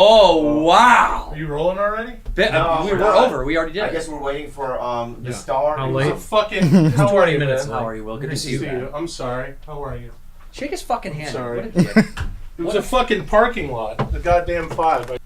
Oh, wow. Are you rolling already? No, we're over. We already did. I guess we're waiting for the star. How late? How are you, man? How are you, Will? Good to see you. I'm sorry. How are you? Shake his fucking hand. Sorry. What a dick. It was a fucking parking lot. The goddamn 5.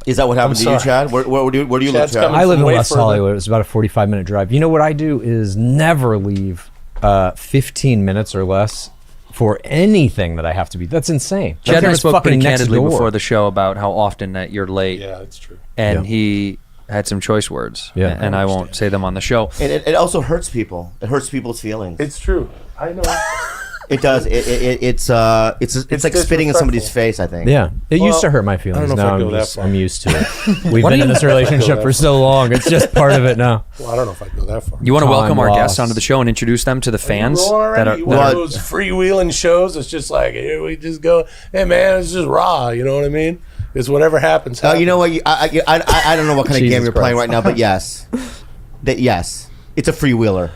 Is that what happened to you, Chad? Where do you live, Chad? I live in West Hollywood. It's about a 45-minute drive. You know what I do is never leave 15 minutes or less for anything that I have to be. That's insane. Chad and I spoke pretty next candidly door. before the show about how often that you're late. Yeah, that's true. And he had some choice words. Yeah. And I won't say them on the show. And it also hurts people. It hurts people's feelings. It's true. I know. It does. It's like spitting in somebody's face, I think. Yeah, it used to hurt my feelings. I don't know if Now I go that far. I'm used to it. We've been in this relationship for so long. It's just part of it now. Well, I don't know if I go that far. You want to welcome Time our lost. guests onto the show and introduce them to the fans You rolling that already? are. One of those freewheeling shows. It's just like, here we just go. Hey, man, it's just raw. You know what I mean? It's whatever happens. You know what? I don't know what kind of Jesus game you're playing Christ. right now, but yes, it's a freewheeler.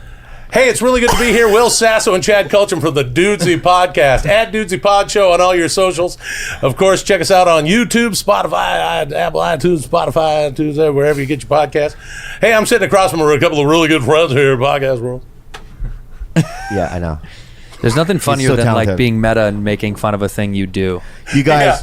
Hey, it's really good to be here. Will Sasso and Chad Kultgen from the Dudesy Podcast. At Dudesy Pod Show on all your socials. Of course, check us out on YouTube, Spotify, Apple iTunes, Spotify, iTunes, wherever you get your podcast. Hey, I'm sitting across from a couple of really good friends here, podcast world. Yeah, I know. There's nothing funnier so than like talented. being meta and making fun of a thing you do. You guys.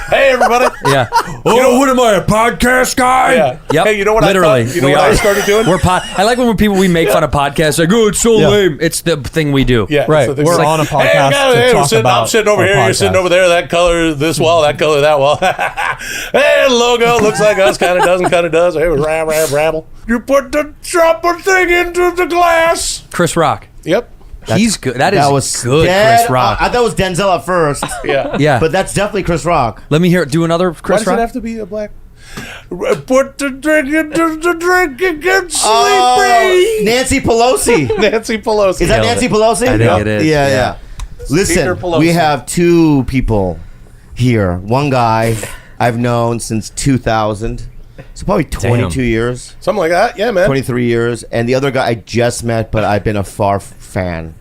Hey, everybody. Yeah. What am I, a podcast guy? Yeah. Yep. Hey, you know what Literally, I thought? You know we what I are. started doing? I like when we make fun of podcasts. Like, oh, it's so lame. It's the thing we do. Yeah, Right. so We're on a podcast Hey, guys, to talk I'm about sitting over our here. You're podcast. sitting over there. That color, this wall. That color, that wall. Hey, the logo looks like us. Kind of doesn't. Kind of does. Hey, rabble. You put the chopper thing into the glass. Chris Rock. Yep. He's good. That That is was good, dead. Chris Rock. I thought it was Denzel at first. Yeah. Yeah. But that's definitely Chris Rock. Let me hear. Do another Why Chris does Rock. it have to be a black? Put the drink into the drink and get sleepy. Nancy Pelosi. Nancy Pelosi. Is that Nailed Nancy it. Pelosi? I think it is. Yeah. Listen, Speaker Pelosi. we have two people here. One guy I've known since 2000. So probably 22 years, Something like that. Yeah, man. 23 years. And the other guy I just met, but I've been a far fan.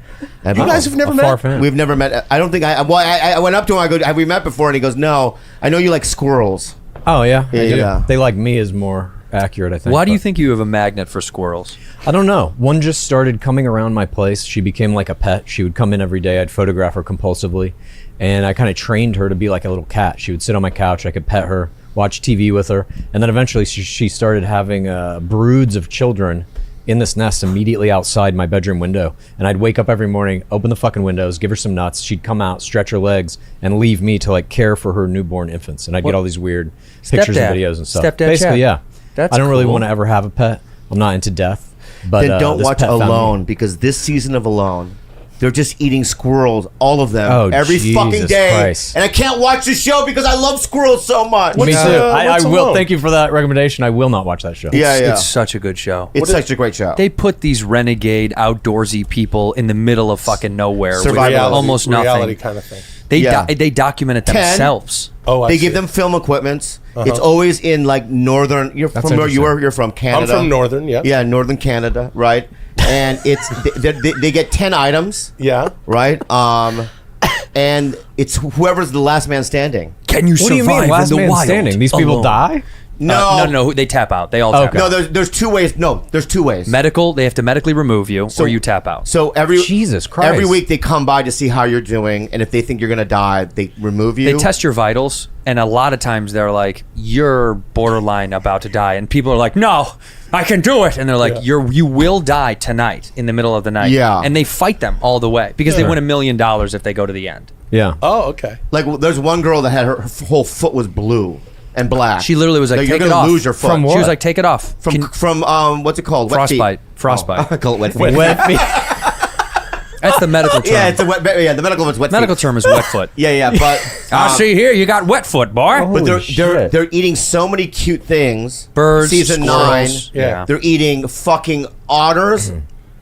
You guys have never Far met? fan. We've never met. I don't think I went up to him. I go, have we met before? And he goes, no. I know you like squirrels. Oh yeah, I do. Yeah. They like me is more accurate, I think. Why do you but- think you have a magnet for squirrels? I don't know. One just started coming around my place. She became like a pet. She would come in every day. I'd photograph her compulsively, and I kind of trained her to be like a little cat. She would sit on my couch. I could pet her, watch TV with her, and then eventually she started having broods of children in this nest immediately outside my bedroom window. And I'd wake up every morning, open the fucking windows, give her some nuts. She'd come out, stretch her legs, and leave me to like care for her newborn infants. And I'd get all these weird pictures and Stepdad. videos and stuff. Stepdad Basically, chat. yeah. That's I don't really cool. want to ever have a pet. I'm not into death. But Then don't this watch pet found me. Alone, because this season of Alone, they're just eating squirrels, all of them, Oh, every fucking Jesus day. Christ. And I can't watch the show because I love squirrels so much. Me too. I what's will. Alone? Thank you for that recommendation. I will not watch that show. Yeah, yeah. It's such a good show. It's such a great show. They put these renegade, outdoorsy people in the middle of fucking nowhere with Survival. almost nothing. Reality kind of thing. They Yeah. they document it themselves. Oh, I They see. give them film equipment. It's always in like northern. You're That's from where interesting. you're from, I'm Canada. from Northern, yeah. Yeah, northern Canada, right? And it's they get 10 items, Yeah. right? And it's whoever's the last man standing. Can you What do you mean, last in the man wild? standing? These people alone? die? No, they tap out. They all tap Okay. No, out. there's two ways. No, there's two ways. Medical, they have to medically remove you, or you tap out. So Jesus Christ. every week they come by to see how you're doing, and if they think you're gonna die, they remove you. They test your vitals, and a lot of times they're like, "You're borderline about to die," and people are like, "No, I can do it," and they're like, "You will die tonight in the middle of the night." Yeah. and they fight them all the way because they win $1 million if they go to the end. Yeah. Oh, okay. Like there's one girl that had her whole foot was blue and black. She literally was like, "You're "Take it gonna off." lose your foot." From She what? was like, "Take it off." From what's it called? Wet feet. Frostbite. I call it wet feet. Wet feet. That's the medical term. Yeah, it's a wet. Yeah, the medical one's wet medical feet. term is wet foot. Yeah, but I see here you got wet foot, boy. But Holy shit. they're eating so many cute things. Birds, Season squirrels. 9. Yeah. They're eating fucking otters.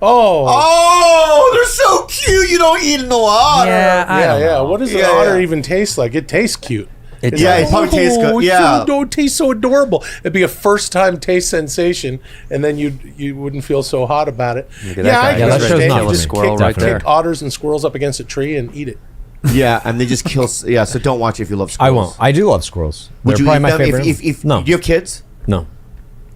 Oh. Oh, they're so cute. You don't eat no otter. Yeah, I don't know. What does an Yeah, otter yeah. even taste like? It tastes cute. It Yeah, does. it probably tastes good. Yeah. It tastes so adorable. It'd be a first-time taste sensation, and then you wouldn't feel so hot about it. Look at that guy. I Yeah, can that show's understand. not You with just a squirrel kick, right there. kick otters and squirrels up against a tree and eat it. Yeah, and they just kill. Yeah, so don't watch it if you love squirrels. I won't. I do love squirrels. Would They're you probably eat my them favorite. if no. Do you have kids? No.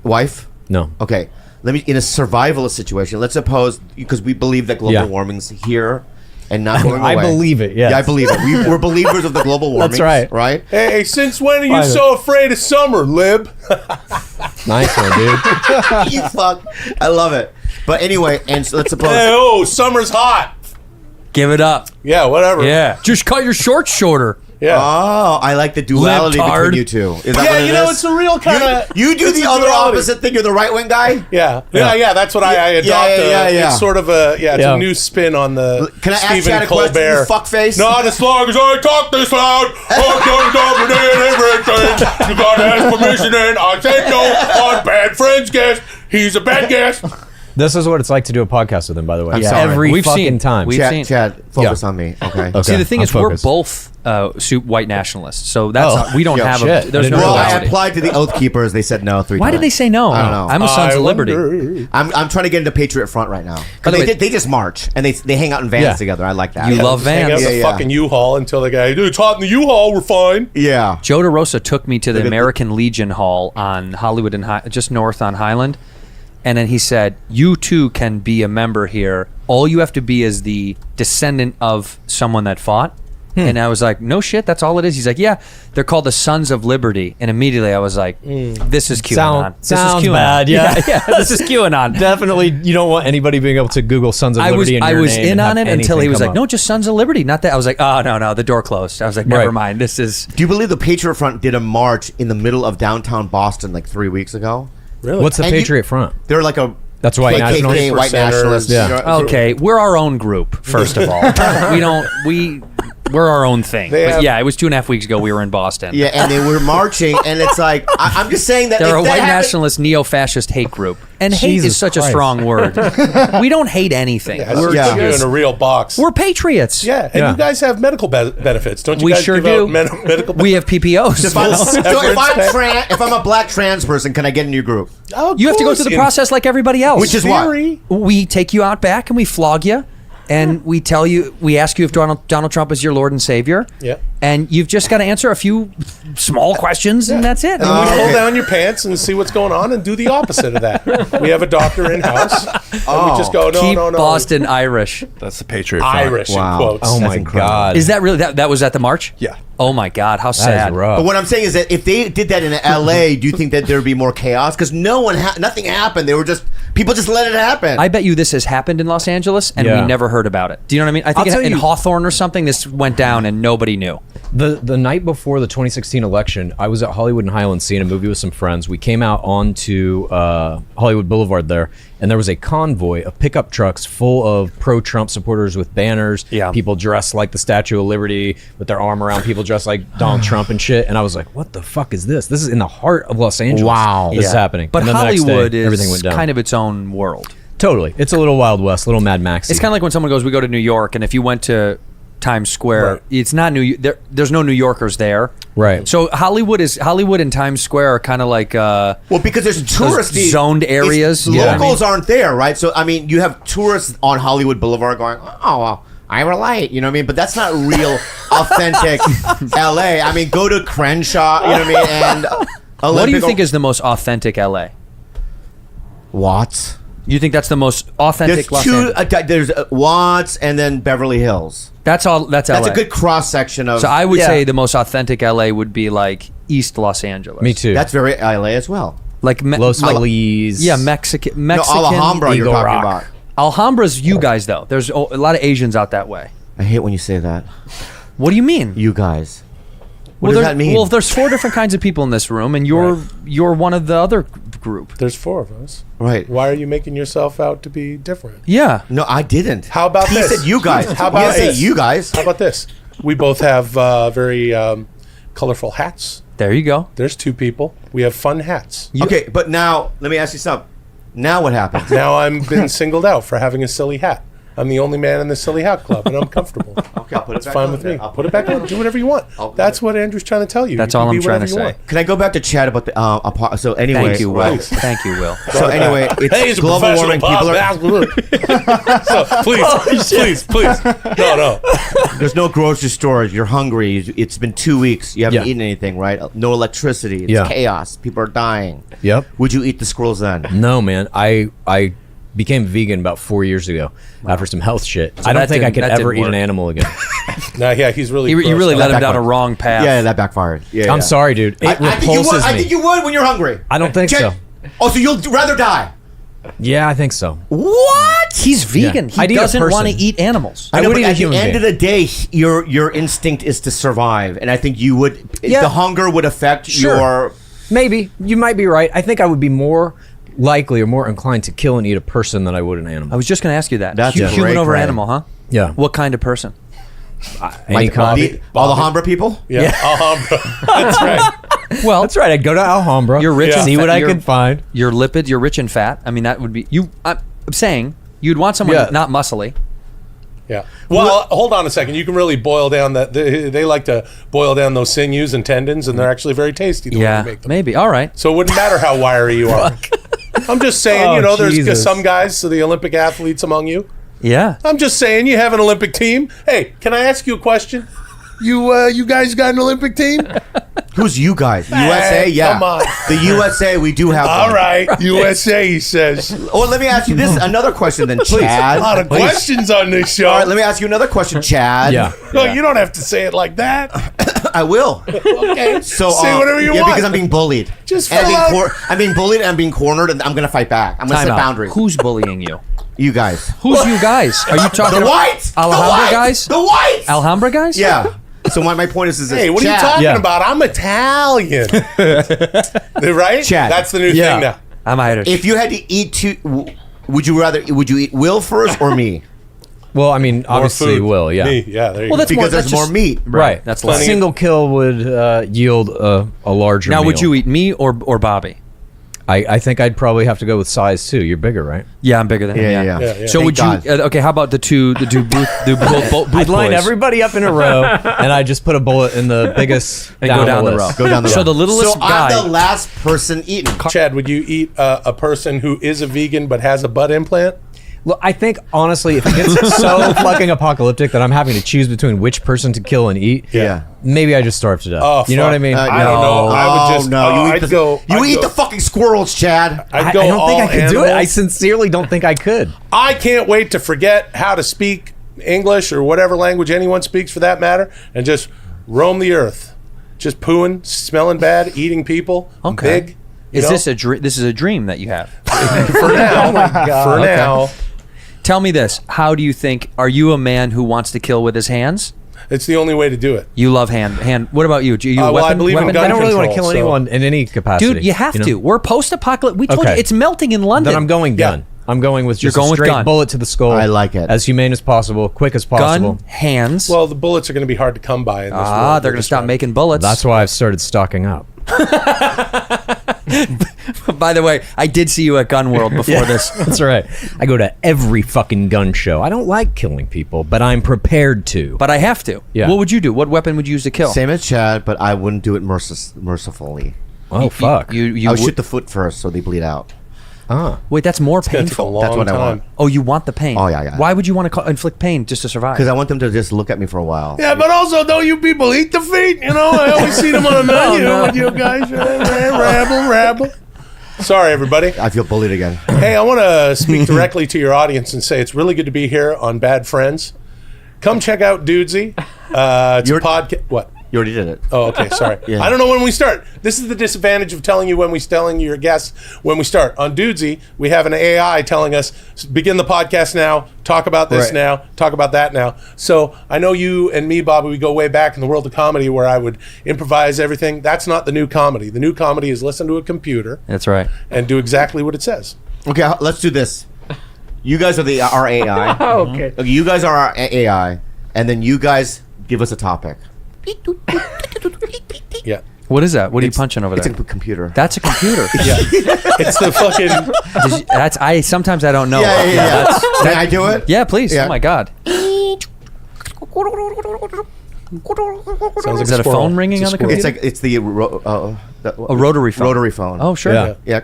Wife? No. Okay. In a survivalist situation, let's suppose, because we believe that global warming's here and not going away. I believe it, yes. Yeah, I believe it. We're believers of the global warming. That's right. Right? Hey, since when are you so afraid of summer, Lib? Nice one, dude. You fuck. I love it. But anyway, and so let's suppose. Hey, summer's hot. Give it up. Yeah, whatever. Yeah. Just cut your shorts shorter. Yeah. Oh, I like the duality Libtard. between you two. Is that Yeah, what it you know, is? it's a real kind of. You do the other opposite thing. You're the right wing guy. Yeah. That's what I adopt. Yeah. It's sort of it's a new spin on the Can I ask Stephen Chad a question, Colbert. you fuckface? Not as long as I talk this loud. I done everything. You gotta ask permission, and I said no on Bad Friends guest. He's a bad guest. This is what it's like to do a podcast with him, by the way. I'm sorry. Every We've fucking seen- time. we've- seen- Chad, focus on me. Okay. See, the thing I'm is, focused. we're both white nationalists, so that's Oh. we don't Yo, have shit. a. There's I no didn't Well, I duality. applied to the Oath Keepers. They said no 3 Why times. did they say no? I don't know. I'm a Sons of Liberty. wonder. I'm trying to get into Patriot Front right now. By the way- They just march and they hang out in vans Yeah. together. I like that. You love Just hang out Vans. in the Yeah. fucking U-Haul until the guy, dude, it's hot in the U-Haul, we're fine. Yeah. Joe DeRosa took me to the Look at American Legion Hall on Hollywood and just north on Highland, and then he said, "You too can be a member here. All you have to be is the descendant of someone that fought." And I was like, "No shit, that's all it is." He's like, "Yeah, they're called the Sons of Liberty." And immediately I was like, "This is QAnon. This sounds is QAnon. bad, yeah. This is QAnon." Definitely, you don't want anybody being able to Google Sons of Liberty in I your was name in and on have it until he anything was come like, up. "No, just Sons of Liberty, not that." I was like, "Oh no, the door closed." I was like, "Never Right. mind. This is." Do you believe the Patriot Front did a march in the middle of downtown Boston like 3 weeks ago? Really? What's the And you- Patriot Front? They're like a That's white like nationalists? KKK, white Percenters. nationalists. Yeah. you know, Okay, we're our own group. First of all, we're our own thing. They But have- yeah, it was 2.5 weeks ago. We were in Boston. Yeah, and they were marching, and it's like I'm just saying that They're a if that white happened- nationalist, neo-fascist hate group, and hate Jesus is such a Christ. strong word. We don't hate anything. We're, Yeah. You're in a real box. we're patriots. Yeah, and Yeah. you guys have medical benefits, don't you? We guys sure give do. out medical We have PPOs. If I'm, so Severance if I'm a black trans person, can I get in your group? Oh, You have to go through the process like everybody else. Which is what? theory. We take you out back and we flog you, and we tell you, we ask you if Donald Trump is your Lord and Savior. Yeah. And you've just got to answer a few small questions, and that's it. And we pull down your pants and see what's going on and do the opposite of that. We have a doctor in house. And we just go, no, Keep no. Boston Irish. That's the Patriot Front. Irish Wow. in quotes. Oh my incredible. God. Is that really that was at the march? Yeah. Oh my God, how That sad. is rough. But what I'm saying is that if they did that in LA, do you think that there'd be more chaos? Because nothing happened. They were just people just let it happen. I bet you this has happened in Los Angeles, and Yeah. we never heard about it. Do you know what I mean? I think I'll tell in you- Hawthorne or something, this went down and nobody knew. The night before the 2016 election, I was at Hollywood and Highland seeing a movie with some friends. We came out onto Hollywood Boulevard there, and there was a convoy of pickup trucks full of pro-Trump supporters with banners. Yeah. People dressed like the Statue of Liberty with their arm around people dressed like Donald Trump and shit. And I was like, what the fuck is this? This is in the heart of Los Angeles. Wow. This is happening. But And then the next day, Hollywood everything is went down. kind of its own world. Totally. It's a little Wild West, a little Mad Max. It's kind of like when someone goes, "We go to New York," and if you went to Times Square, Right. it's not there's no New Yorkers there. Right. So Hollywood and Times Square are kind of like well, because there's touristy zoned areas. it's- Yeah. Locals aren't there, right? So I mean, you have tourists on Hollywood Boulevard going, "Oh, well, I relate," you know what I mean? But that's not real, authentic LA. I mean, go to Crenshaw, you know what I mean? And Olympic What do you think is the most authentic LA? Watts? You think that's the most authentic There's Los two. Angeles? There's Watts and then Beverly Hills. That's all. That's LA. That's a good cross section of. So I would Yeah. say the most authentic LA would be like East Los Angeles. Me too. That's very LA as well. Like Los Feliz. Yeah, Mexican. No, Alhambra, you're Eagle talking Rock. about. Alhambra's you guys though. There's a lot of Asians out that way. I hate when you say that. What do you mean? You guys. What well, does there- that mean? Well, there's 4 different kinds of people in this room, and you're one of the other group. There's 4 of us. Right. Why are you making yourself out to be different? Yeah. No, I didn't. How about he this? said you guys. How He about didn't say this? you guys? How about this? We both have very colorful hats. There you go. There's 2 people. We have fun hats. Okay, but now let me ask you something. Now what happens? Now I'm been singled out for having a silly hat. I'm the only man in this silly hat club, and I'm comfortable. Okay, I'll put it It's back fine on with there. me. I'll Put it back on. Do whatever you want. That's what Andrew's trying to tell you. That's You can all I'm be trying whatever to you say. want. Can I go back to Chad about the so anyway? Thank you, Will. Please. Thank you, Will. So anyway, it's Hey, he's a global warming. professional People are. So please. No. There's no grocery stores. You're hungry. It's been 2 weeks. You haven't Yeah. eaten anything, right? No electricity. It's Yeah. chaos. People are dying. Yep. Would you eat the squirrels then? No, man. I became vegan about 4 years ago after some health shit. I don't that think I didn't- could that ever didn't eat an work. animal again. No, yeah, he's really. You really grossed let out. him down a backfired. wrong path. Yeah, that backfired. Yeah, I'm sorry, dude. It I think you would. repulses I me. think you would when you're hungry. I don't think so. Oh, so you'll rather die? Yeah, I think so. What? He's vegan. I'd He eat a doesn't want to person. eat animals. I know, would but eat a at the human end being. of the day, your instinct is to survive, and I think you would. Yeah. The hunger would affect Sure. your. Maybe. You might be right. I think I would be more likely or more inclined to kill and eat a person than I would an I animal. was just going to ask you that. That's Human great, over Greg. animal, huh? Yeah. What kind of person? Any kind. All the Alhambra people. Yeah, Alhambra. That's right. Well, That's right. I'd go to Alhambra. You're rich and See fat. what I You're- could find. You're lipid. You're rich and fat. I mean, that would be you. I'm saying you'd want someone Yeah. not muscly. Yeah. Well, hold on a second. You can really boil down that. They like to boil down those sinews and tendons, and they're actually very tasty the way Yeah, you make them. maybe. All right. So it wouldn't matter how wiry you are. I'm just saying, Oh, there's Jesus. some guys, so the Olympic athletes among you. Yeah. I'm just saying, you have an Olympic team. Hey, can I ask you a question? You guys got an Olympic team? Who's you guys? USA? Yeah. come on. The USA, we do have. All one. right, USA, he says. Oh, let me ask you this another question then, Chad. A lot of questions on this show. All right, let me ask you another question, Chad. Yeah. No, you don't have to say it like that. I will. Okay. So say whatever you yeah, want. because I'm being bullied. Just and fill out- I'm being bullied and I'm being cornered and I'm gonna fight back. I'm gonna Time set out. boundaries. Who's bullying you? You guys. Who's you guys? Are you talking The about whites. Alhambra the whites! guys? The whites. Alhambra guys? Yeah. So my point is this. Hey, what are you Chad, talking Yeah. about? I'm Italian. Right? Chad. That's the new Yeah. thing now. I'm Irish. If you had to eat would you eat Will first or me? Well, I mean, obviously, food. Will, yeah. Me. Yeah, there you Well, go. that's Because more, there's more just- meat. Right. That's a less. single kill would yield a larger Now, meal. would you eat me or Bobby? I think I'd probably have to go with size, too. You're bigger, right? Yeah, I'm bigger than him. Yeah. Yeah. So Thank would God. you? Okay, how about the booth I'd line boys? everybody up in a row, and I'd just put a bullet in the biggest And go down the list. row. Go down the So row. the littlest So guy. I'm the last person eating. Chad, would you eat a person who is a vegan but has a butt implant? Look, I think, honestly, if it gets so fucking apocalyptic that I'm having to choose between which person to kill and eat, Yeah. maybe I just starve to death. Oh, you know fuck. what I mean? I don't know. I would just. no. I'd go. You I'd eat go- the fucking squirrels, Chad. I'd I go don't think all I could do it. I animals. sincerely don't think I could. I can't wait to forget how to speak English or whatever language anyone speaks for that matter, and just roam the earth, just pooing, smelling bad, eating people. I'm Okay. big. Is this a dream? This is a dream that you have. for now? For Okay. now, Tell me this: how do you think? Are you a man who wants to kill with his hands? it's the only way to do it. You love hand. What about you? Do you Well, I weapon? believe in weapon gun I don't really want to control, kill so- anyone in any capacity. Dude, you have know? to. We're post-apocalyptic. We told Okay. you it's melting in London. Then I'm going gun. I'm going with just You're going a with straight gun. bullet to the skull. I like it. As humane as possible, quick as possible. gun, hands. Well, the bullets are going to be hard to come by in this world. They're going to stop making bullets. That's why I've started stocking up. By the way, I did see you at Gun World before this. That's right. I go to every fucking gun show. I don't like killing people, but I'm prepared to. But I have to. Yeah. What would you do? What weapon would you use to kill? Same as Chad, but I wouldn't do it mercifully. Oh, fuck. You I would would- shoot the foot first so they bleed out. Wait, that's more It's going to take a painful. long That's what I time. want. Oh, you want the pain? Oh, yeah. Why would you want to inflict pain just to survive? Because I want them to just look at me for a while. Yeah, but also, don't you people eat the feet? You know, I always see them on the menu with you guys. Rabble. Sorry, everybody. I feel bullied again. Hey, I want to speak directly to your audience and say it's really good to be here on Bad Friends. Come check out Dudesy. It's a podcast. What? You already did it. Oh, okay. Sorry. Yeah. I don't know when we start. This is the disadvantage of telling your guests when we start. On Dudesy, we have an AI telling us, begin the podcast now, talk about this Right. now, talk about that now. So I know you and me, Bobby, we go way back in the world of comedy where I would improvise everything. That's not the new comedy. The new comedy is listen to a computer That's right. and do exactly what it says. Okay, let's do this. You guys are our AI. Okay. Okay, you guys are our AI, and then you guys give us a topic. Yeah. What is that? What are you punching over It's there? a computer. That's a computer. Yeah. It's the fucking. Sometimes I don't know. Yeah. Can I do it? Yeah, please. Yeah. Oh my God. Sounds like Is that a squirrel. phone ringing It's on the squirrel. computer? It's the A rotary phone. Rotary phone. Oh, sure. Yeah. yeah.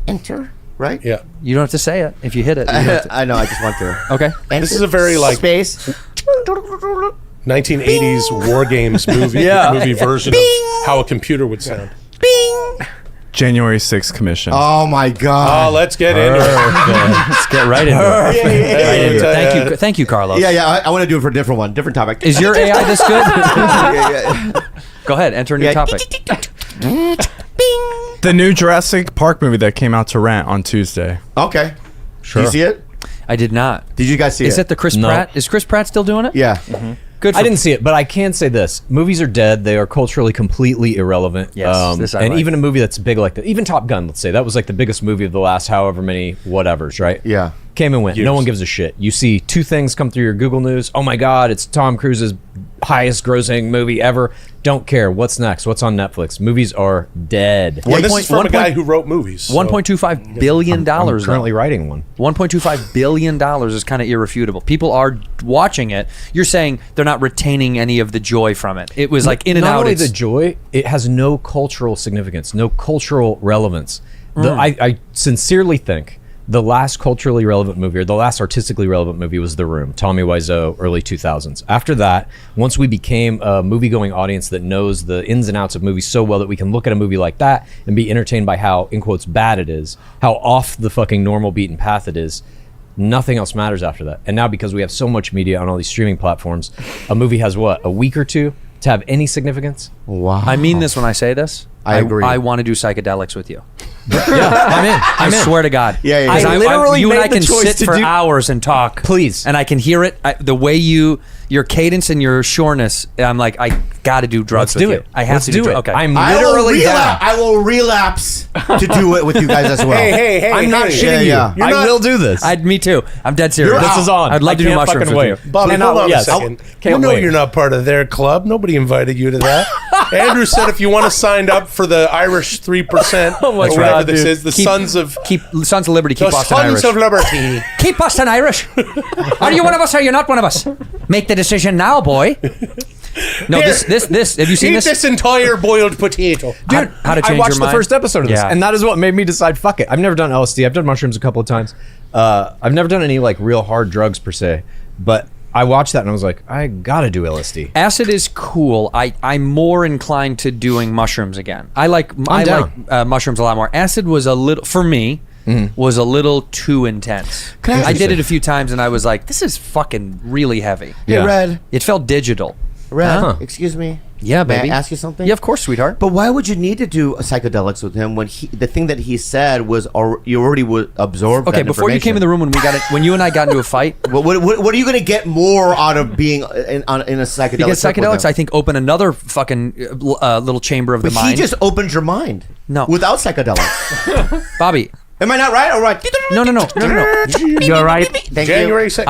Enter. Right. Yeah. You don't have to say it. If you hit it. You don't have to. I know. I just want to. Okay. Enter. This is a very like Space. 1980s war games movie version of how a computer would sound. January 6th commission. Oh my God. Oh, let's get into it. Let's get right into it. Right into it. Thank you, Carlos. Yeah. I want to do it for a different one, different topic. Is your AI this good? yeah. Go ahead. Enter a new topic. The new Jurassic Park movie that came out to rent on Tuesday. Okay. Sure. Did you see it? I did not. Did you guys see it? Is it the Chris No. Pratt? Is Chris Pratt still doing it? Yeah. Good. For I didn't see it, but I can say this: movies are dead. They are culturally completely irrelevant. Yes, this I and like. even a movie that's big like that, even Top Gun, let's say that was like the biggest movie of the last however many whatevers, right? Yeah. Came and went. Years. No one gives a shit. You see two things come through your Google News. Oh my God, it's Tom Cruise's highest grossing movie ever. Don't care. What's next? What's on Netflix? Movies are dead. Well, this is from a guy who wrote movies. so- $1.25 billion. I'm currently writing one. $1.25 billion is kind of irrefutable. People are watching it. You're saying they're not retaining any of the joy from it. It was like in and Not out. only It's the joy, it has no cultural significance, no cultural relevance. I sincerely think the last culturally relevant movie, or the last artistically relevant movie, was The Room, Tommy Wiseau, early 2000s. After that, once we became a movie-going audience that knows the ins and outs of movies so well that we can look at a movie like that and be entertained by how, in quotes, bad it is, how off the fucking normal beaten path it is, nothing else matters after that. And now, because we have so much media on all these streaming platforms, a movie has what, a week or two to have any significance? Wow. I mean this when I say this. I agree. I want to do psychedelics with you. Yeah, I'm in. I swear to God. Yeah. 'Cause I literally you and made I the can choice sit to for do- hours and talk. Please. And I can hear it. The way your cadence and your sureness. I'm like, I got to do drugs Let's with do you. it. I have Let's to do do it. Okay. I'm I literally down. will relapse to do it with you guys as well. Hey, I'm not hey. shitting Yeah. you. I will do this. Me too. I'm dead serious. This is on. I'd love to do can't mushrooms fucking with wait. you. Bobby, Cannot- hold on yes. a second. Can't You know wait. you're not part of their club. Nobody invited you to that. Andrew said if you want to sign up for the Irish 3%, or whatever God, this dude. is, the Sons of Sons of Liberty. Keep the Boston Sons Irish. of Liberty. Keep Boston Irish. Are you one of us? Or are you not one of us? Make the decision now, boy. No, Here. this. Have you seen Eat this? this entire boiled potato. Dude, how to change I watched your the mind? first episode of this, Yeah. and that is what made me decide. Fuck it. I've never done LSD. I've done mushrooms a couple of times. I've never done any like real hard drugs per se, but I watched that and I was like, I gotta do LSD. Acid is cool. I'm more inclined to doing mushrooms again. I like down. mushrooms a lot more. Acid was a little for me. Was a little too intense. Can I ask I you did it a few times and I was like, this is fucking really heavy. Hey, Yeah. Red. It felt digital. Red. Excuse me. Yeah, May baby. I ask you something? Yeah, of course, sweetheart. But why would you need to do a psychedelics with him when the thing that he said was you already would absorb? Okay, that before you came in the room when you and I got into a fight, What are you going to get more out of being in a psychedelic? because trip with psychedelics, him? I think, open another fucking little chamber of the But mind. he just opened your mind. No. Without psychedelics. Bobby. Am I not right? All right. No. You're right. Thank January you. 6th.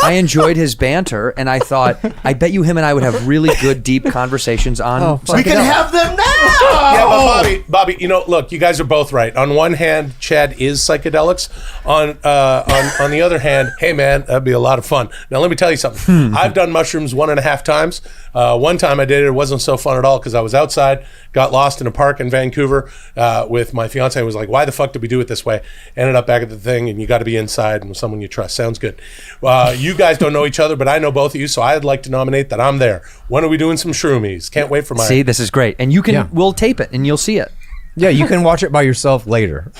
I enjoyed his banter, and I thought, I bet you him and I would have really good, deep conversations on. We can have them now. Yeah, but Bobby, look, you guys are both right. On one hand, Chad is psychedelics. On the other hand, hey man, that'd be a lot of fun. Now let me tell you something. I've done mushrooms 1.5 times. One time I did it wasn't so fun at all because I was outside, got lost in a park in Vancouver with my fiance. I was like, why the fuck did we do it this way? Ended up back at the thing, and you got to be inside and with someone you trust. Sounds good. You guys don't know each other, but I know both of you, so I'd like to nominate that I'm there. When are we doing some shroomies? Can't wait for my... See, this is great, and you can. Yeah. We'll tape it, and you'll see it. Yeah, you can watch it by yourself later.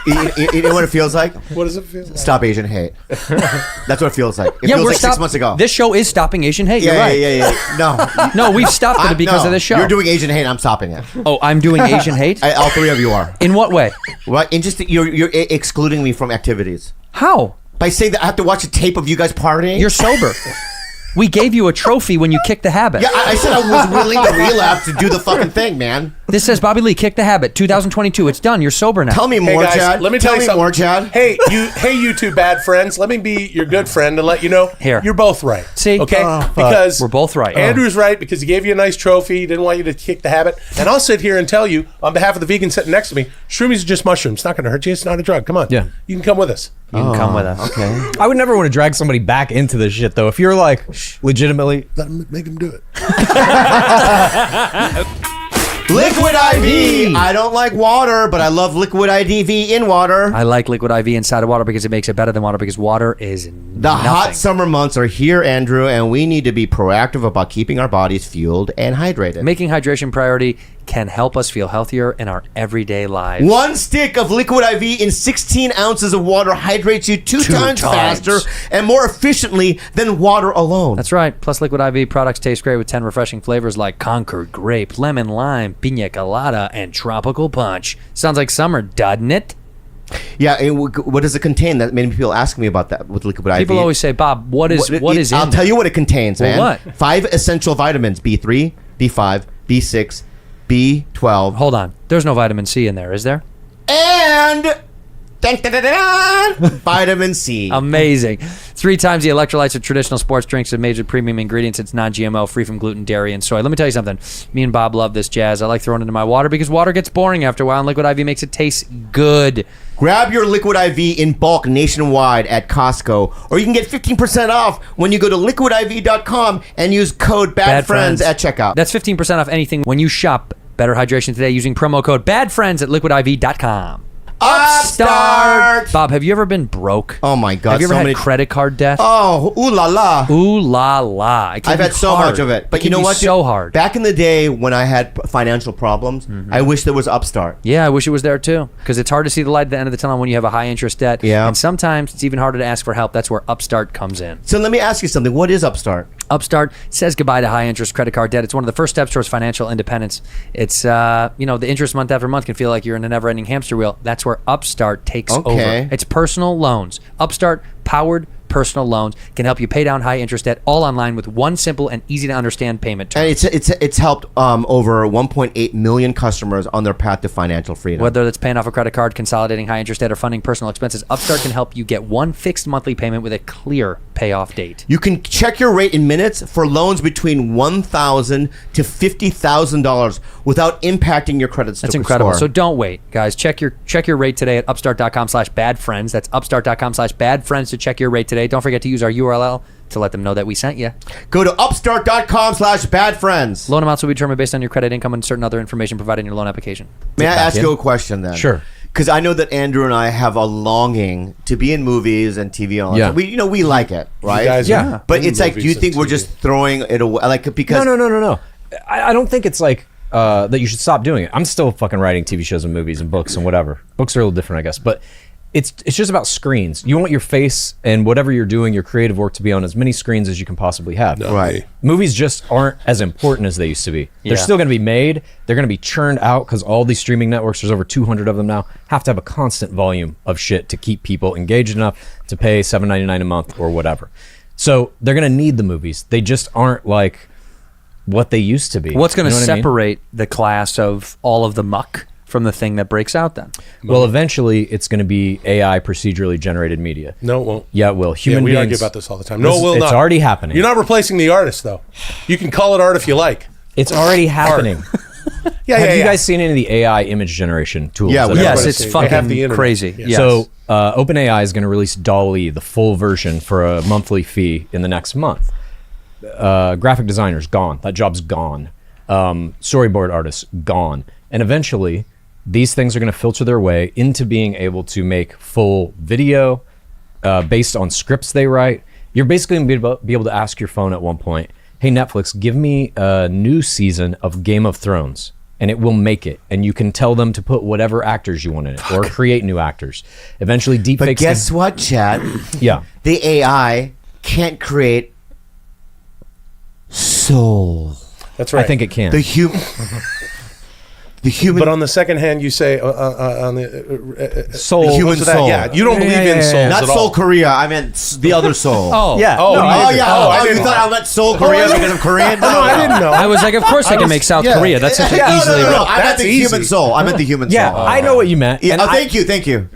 You know what it feels like? What does it feel like? Stop Asian hate. That's what it feels like. It Yeah, feels we're like 6 months ago. This show is stopping Asian hate. yeah, You're right. yeah. No. No, we've stopped it because no. of this show. You're doing Asian hate. I'm stopping it. Oh, I'm doing Asian hate. All three of you are. In what way? Right? And just you're excluding me from activities How? by saying that I have to watch a tape of you guys partying. You're sober. We gave you a trophy when you kicked the habit. Yeah, I said I was willing to relapse to do the fucking thing, man. This says Bobby Lee, kick the habit. 2022. It's done. You're sober now. Tell me Hey more, guys, Chad. let me tell tell you me something. more, Chad. Hey, you two bad friends. Let me be your good friend and let you know Here. you're both right. See? Okay? Oh, because we're both right. Andrew's right because he gave you a nice trophy. He didn't want you to kick the habit. And I'll sit here and tell you on behalf of the vegan sitting next to me, shroomies are just mushrooms. It's not going to hurt you. It's not a drug. Come on. Yeah. You can come with us. You can come with us. Okay. I would never want to drag somebody back into this shit, though. If you're like legitimately, Let him make him do it. Liquid IV. I don't like water, but I love liquid IV in water. I like liquid IV inside of water because it makes it better than water because water is The hot summer months are here, Andrew, and we need to be proactive about keeping our bodies fueled and hydrated. Making hydration priority can help us feel healthier in our everyday lives. One stick of liquid IV in 16 ounces of water hydrates you two times faster and more efficiently than water alone. That's right. Plus, liquid IV products taste great with 10 refreshing flavors like Concord Grape, Lemon Lime, Pina Colada, and Tropical Punch. Sounds like summer, doesn't it? Yeah, and what does it contain? That many people ask me about that with liquid IV. People always say, Bob, what is in I'll tell you what it contains, man. What? 5 essential vitamins, B3, B5, B6, B12. Hold on. There's no vitamin C in there, is there? And vitamin C. Amazing. 3 times the electrolytes of traditional sports drinks and major premium ingredients. It's non-GMO, free from gluten, dairy, and soy. Let me tell you something. Me and Bob love this jazz. I like throwing it into my water because water gets boring after a while, and liquid IV makes it taste good. Grab your liquid IV in bulk nationwide at Costco, or you can get 15% off when you go to liquidiv.com and use code BADFRIENDS at checkout. That's 15% off anything when you shop Better Hydration today using promo code BADFRIENDS at liquidiv.com. Upstart! Bob, have you ever been broke? Oh my God! Have you ever so had many credit card debt? Oh, ooh la la! Ooh la la! It can I've be had so hard. much of it, but It you can know be what? So hard. Back in the day when I had financial problems, I wish there was Upstart. Yeah, I wish it was there too, because it's hard to see the light at the end of the tunnel when you have a high interest debt. Yeah. And sometimes it's even harder to ask for help. That's where Upstart comes in. So let me ask you something. What is Upstart? Upstart says goodbye to high interest credit card debt. It's one of the first steps towards financial independence. It's the interest month after month can feel like you're in a never ending hamster wheel. That's where Upstart takes over. It's personal loans. Upstart powered personal loans can help you pay down high interest debt all online with one simple and easy to understand payment term. And it's helped over 1.8 million customers on their path to financial freedom. Whether that's paying off a credit card, consolidating high interest debt, or funding personal expenses, Upstart can help you get one fixed monthly payment with a clear payoff date. You can check your rate in minutes for loans between $1,000 to $50,000 without impacting your credit score. That's incredible. So don't wait, guys. Check your rate today at upstart.com/badfriends. That's upstart.com/badfriends to check your rate today. Don't forget to use our URL to let them know that we sent you. Go to upstart.com/badfriends. Loan amounts will be determined based on your credit, income, and certain other information provided in your loan application. May I ask you a question then? Sure. Because I know that Andrew and I have a longing to be in movies and TV. And all Yeah. that. We like it, right? You guys Yeah. are But in it's like, do you movies think and we're TV. just throwing it away? Like because No. I don't think it's like that you should stop doing it. I'm still fucking writing TV shows and movies and books and whatever. Books are a little different, I guess. But it's just about screens. You want your face and whatever you're doing, your creative work, to be on as many screens as you can possibly have. Right. Movies just aren't as important as they used to be. They're Yeah. still going to be made. They're going to be churned out because all these streaming networks, there's over 200 of them now, have to have a constant volume of shit to keep people engaged enough to pay $7.99 a month or whatever. So they're going to need the movies. They just aren't like what they used to be. What's going to You know what I mean? separate the class of all of the muck from the thing that breaks out then? Well, eventually it's going to be AI procedurally generated media. No, it won't. Yeah, it will. Yeah, Human we beings. argue about this all the time. No, it will It's not. already happening. You're not replacing the artist, though. You can call it art if you like. It's already happening. Yeah, Have yeah, you yeah. guys seen any of the AI image generation tools? Yeah, that we are- Yes, Everybody it's see. They have the fucking internet. crazy. Yeah. Yes. So OpenAI is going to release DALL-E, the full version, for a monthly fee in the next month. Graphic designers, gone. That job's gone. Storyboard artists, gone. And eventually, these things are going to filter their way into being able to make full video based on scripts they write. You're basically going to be able to ask your phone at one point, hey, Netflix, give me a new season of Game of Thrones. And it will make it. And you can tell them to put whatever actors you want in it or create new actors. Eventually, deepfakes. But guess what, Chad? Yeah. The AI can't create soul. That's right. I think it can. The human. The human. But on the second hand, you say on the Soul. The human that? soul. Yeah, you don't believe in souls Not at Seoul, all. Korea. I meant the other soul. Oh, Yeah. Oh, No, you Oh, did. yeah. Oh, I you didn't thought I meant Seoul Korea because I'm Korean? No, I didn't know. I was like, of course I can make South yeah. Korea. That's such an easily. No, I meant That's the easy. human soul. I meant the human soul. Yeah, I know what you meant. Yeah, And thank you.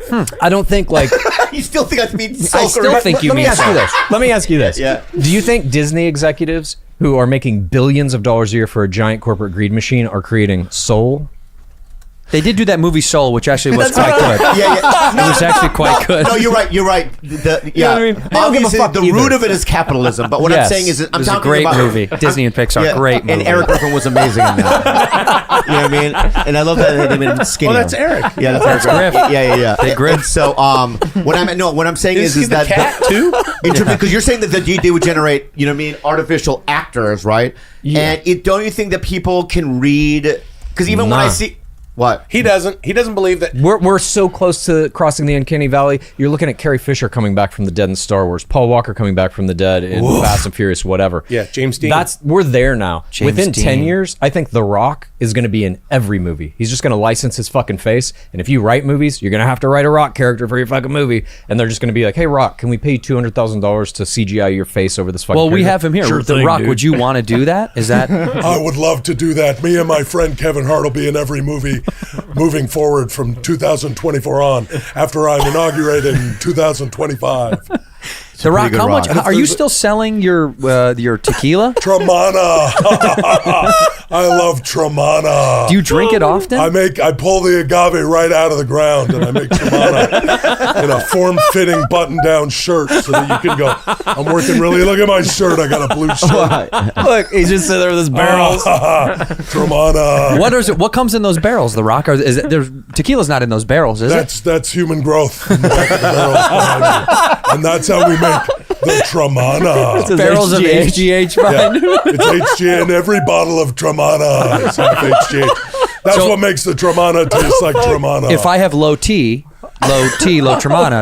I don't think like You still think I mean Seoul I still Korea? think you Let me mean ask you this. Let me ask you this. Yeah. Do you think Disney executives who are making billions of dollars a year for a giant corporate greed machine are creating soul? They did do that movie Soul, which actually was quite good. Yeah. It was actually quite good. No, you're right. know what I mean? They don't give a Obviously, fuck the either. root of it is capitalism. But what I'm Yes. saying is, It I'm was a talking great about movie. Disney and Pixar, Yeah, great movie. And Eric Griffin was amazing in that. You know what I mean? And I love that they made him skinny. Well, that's Eric. Yeah, that's Eric. Griff. Yeah. They Griff. And so, what I'm saying Is is he the that cat too? because you're saying that they would generate, you know what I mean, artificial actors, right? Yeah. And don't you think that people can read? Because even when I Nah. see what He doesn't believe that. We're so close to crossing the uncanny valley. You're looking at Carrie Fisher coming back from the dead in Star Wars, Paul Walker coming back from the dead in Fast and Furious, whatever. Yeah, James Dean. We're there now. James Within 10 Dean. years, I think The Rock is going to be in every movie. He's just going to license his fucking face. And if you write movies, you're going to have to write a Rock character for your fucking movie. And they're just going to be like, hey, Rock, can we pay you $200,000 to CGI your face over this fucking Well, we character? have him here. Sure The thing, Rock, dude. would you want to do that? Is that I would love to do that. Me and my friend Kevin Hart will be in every movie moving forward from 2024 on after I'm inaugurated in 2025. The Rock? good How much rock. are you still selling your tequila? Tremana. I love Tremana. Do you drink it often? I pull the agave right out of the ground and I make Tremana in a form-fitting button-down shirt so that you can go, I'm working really, look at my shirt, I got a blue shirt. Look, he's just sitting there with his barrels. Tremana. What is it? What comes in those barrels? The Rock? There's tequila's not in those barrels, is it? That's human growth in the back of the barrels behind me. And that's how we make the Tremana. Barrels of HGH. Yeah, Fine. it's HGH in every bottle of Tremana is half HGH. That's So- what makes the Tremana taste like Tremana. If I have low Tremana,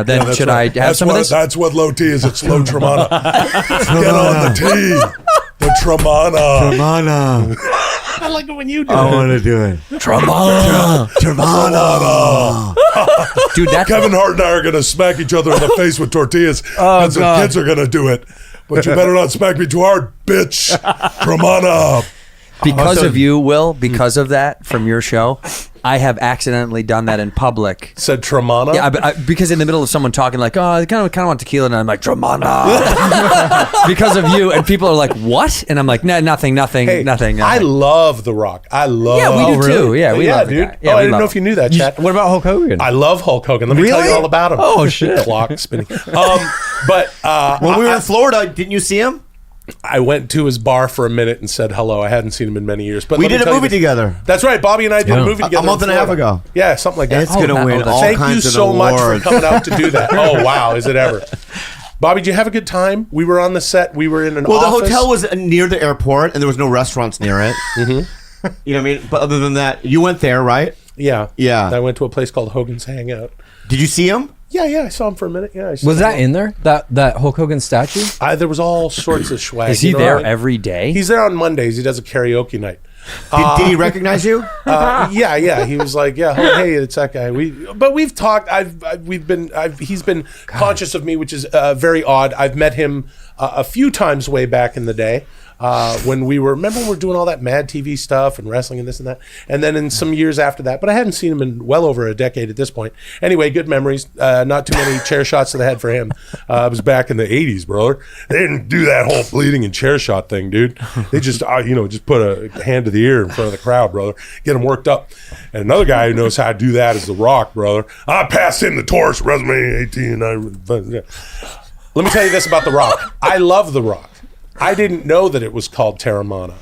then That's should right. I have some of this? That's what low T is. It's low Tremana. Get on the T. The Tremana. Tremana. I like it when you do I it. want to do it. Tremana. Tremana. Dude, that's Kevin Hart and I are going to smack each other in the face with tortillas because the God. kids are going to do it. But you better not smack me too hard, bitch. Tremana. because of you, Will, because of that from your show, I have accidentally done that in public. Said Tremana? Yeah, because in the middle of someone talking like, oh, I kind of want tequila, and I'm like, Tremana. Because of you, and people are like, what? And I'm like, nah, nothing. I love The Rock. I love. Yeah, we do too. Yeah, we love the dude. guy. Yeah, I we didn't love know him. if you knew that, Chat. What about Hulk Hogan? I love Hulk Hogan. Let me tell you all about him. Oh, shit. Clock spinning. But When we were in Florida, didn't you see him? I went to his bar for a minute and said hello. I hadn't seen him in many years. But We let me did a tell you movie this. together. That's right. Bobby and I did a movie together. A month in and a half Florida. ago. Yeah, something like that. It's going to win all Thank kinds you of so much awards. for coming out to do that. Oh, wow. Is it ever? Bobby, did you have a good time? We were on the set. We were in an Well, office. the hotel was near the airport, and there was no restaurants near it. Mm-hmm. You know what I mean? But other than that, you went there, right? Yeah. Yeah. I went to a place called Hogan's Hangout. Did you see him? Yeah, I saw him for a minute. Yeah, I saw Was that him. in there? That Hulk Hogan statue? There was all sorts of swag. Is he you know there what I mean? every day? He's there on Mondays. He does a karaoke night. Did he recognize you? Yeah. He was like, "Yeah, oh, hey, it's that guy." We've talked. He's been conscious of me, which is very odd. I've met him a few times way back in the day when we were doing all that Mad TV stuff and wrestling and this and that, and then in some years after that. But I hadn't seen him in well over a decade at this point. Anyway, good memories. Not too many chair shots to the head for him. It was back in the '80s, brother. They didn't do that whole bleeding and chair shot thing, dude. They just just put a hand to the ear in front of the crowd, brother. Get them worked up. And another guy who knows how to do that is The Rock, brother. I passed him the torch, resume 18. Let me tell you this about The Rock. I love The Rock. I didn't know that it was called Terramana.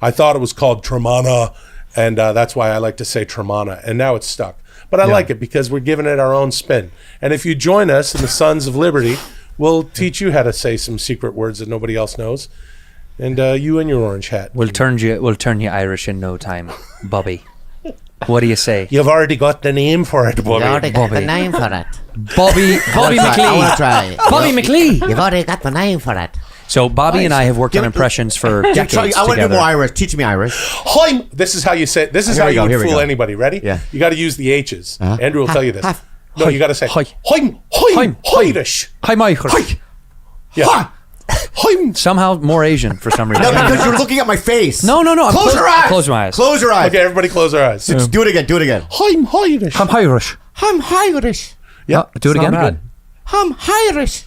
I thought it was called Tremana, and that's why I like to say Tremana. And now it's stuck. But I like it because we're giving it our own spin. And if you join us in the Sons of Liberty, we'll teach you how to say some secret words that nobody else knows. And you and your orange hat. We'll turn you Irish in no time, Bobby. What do you say? You've already got the name for it, Bobby. You already got the Bobby. name for it. Bobby I want to McLean. try. Bobby McLean. You've already got the name for it. So Bobby and I have worked on impressions for decades I want to do together. more Irish. Teach me Irish. Hoim. This is how you say. This is Here how we you go, would here we fool go. anybody. Ready? Yeah. You got to use the H's. Andrew will tell you this. No, Hi. you got to say Hi. Hoim. Hi. Hoim. Hoirish. Hi, Mike. Yeah. Hoim. Somehow more Asian for some reason. No, because you're looking at my face. No. I'm Close your eyes. Close my eyes. Close your eyes. Okay, everybody, close their eyes. Just do it again. Do it again. Hoim. Hoirish. I'm Irish. I'm Irish. Yeah. Do it It's again. not bad. I'm Irish.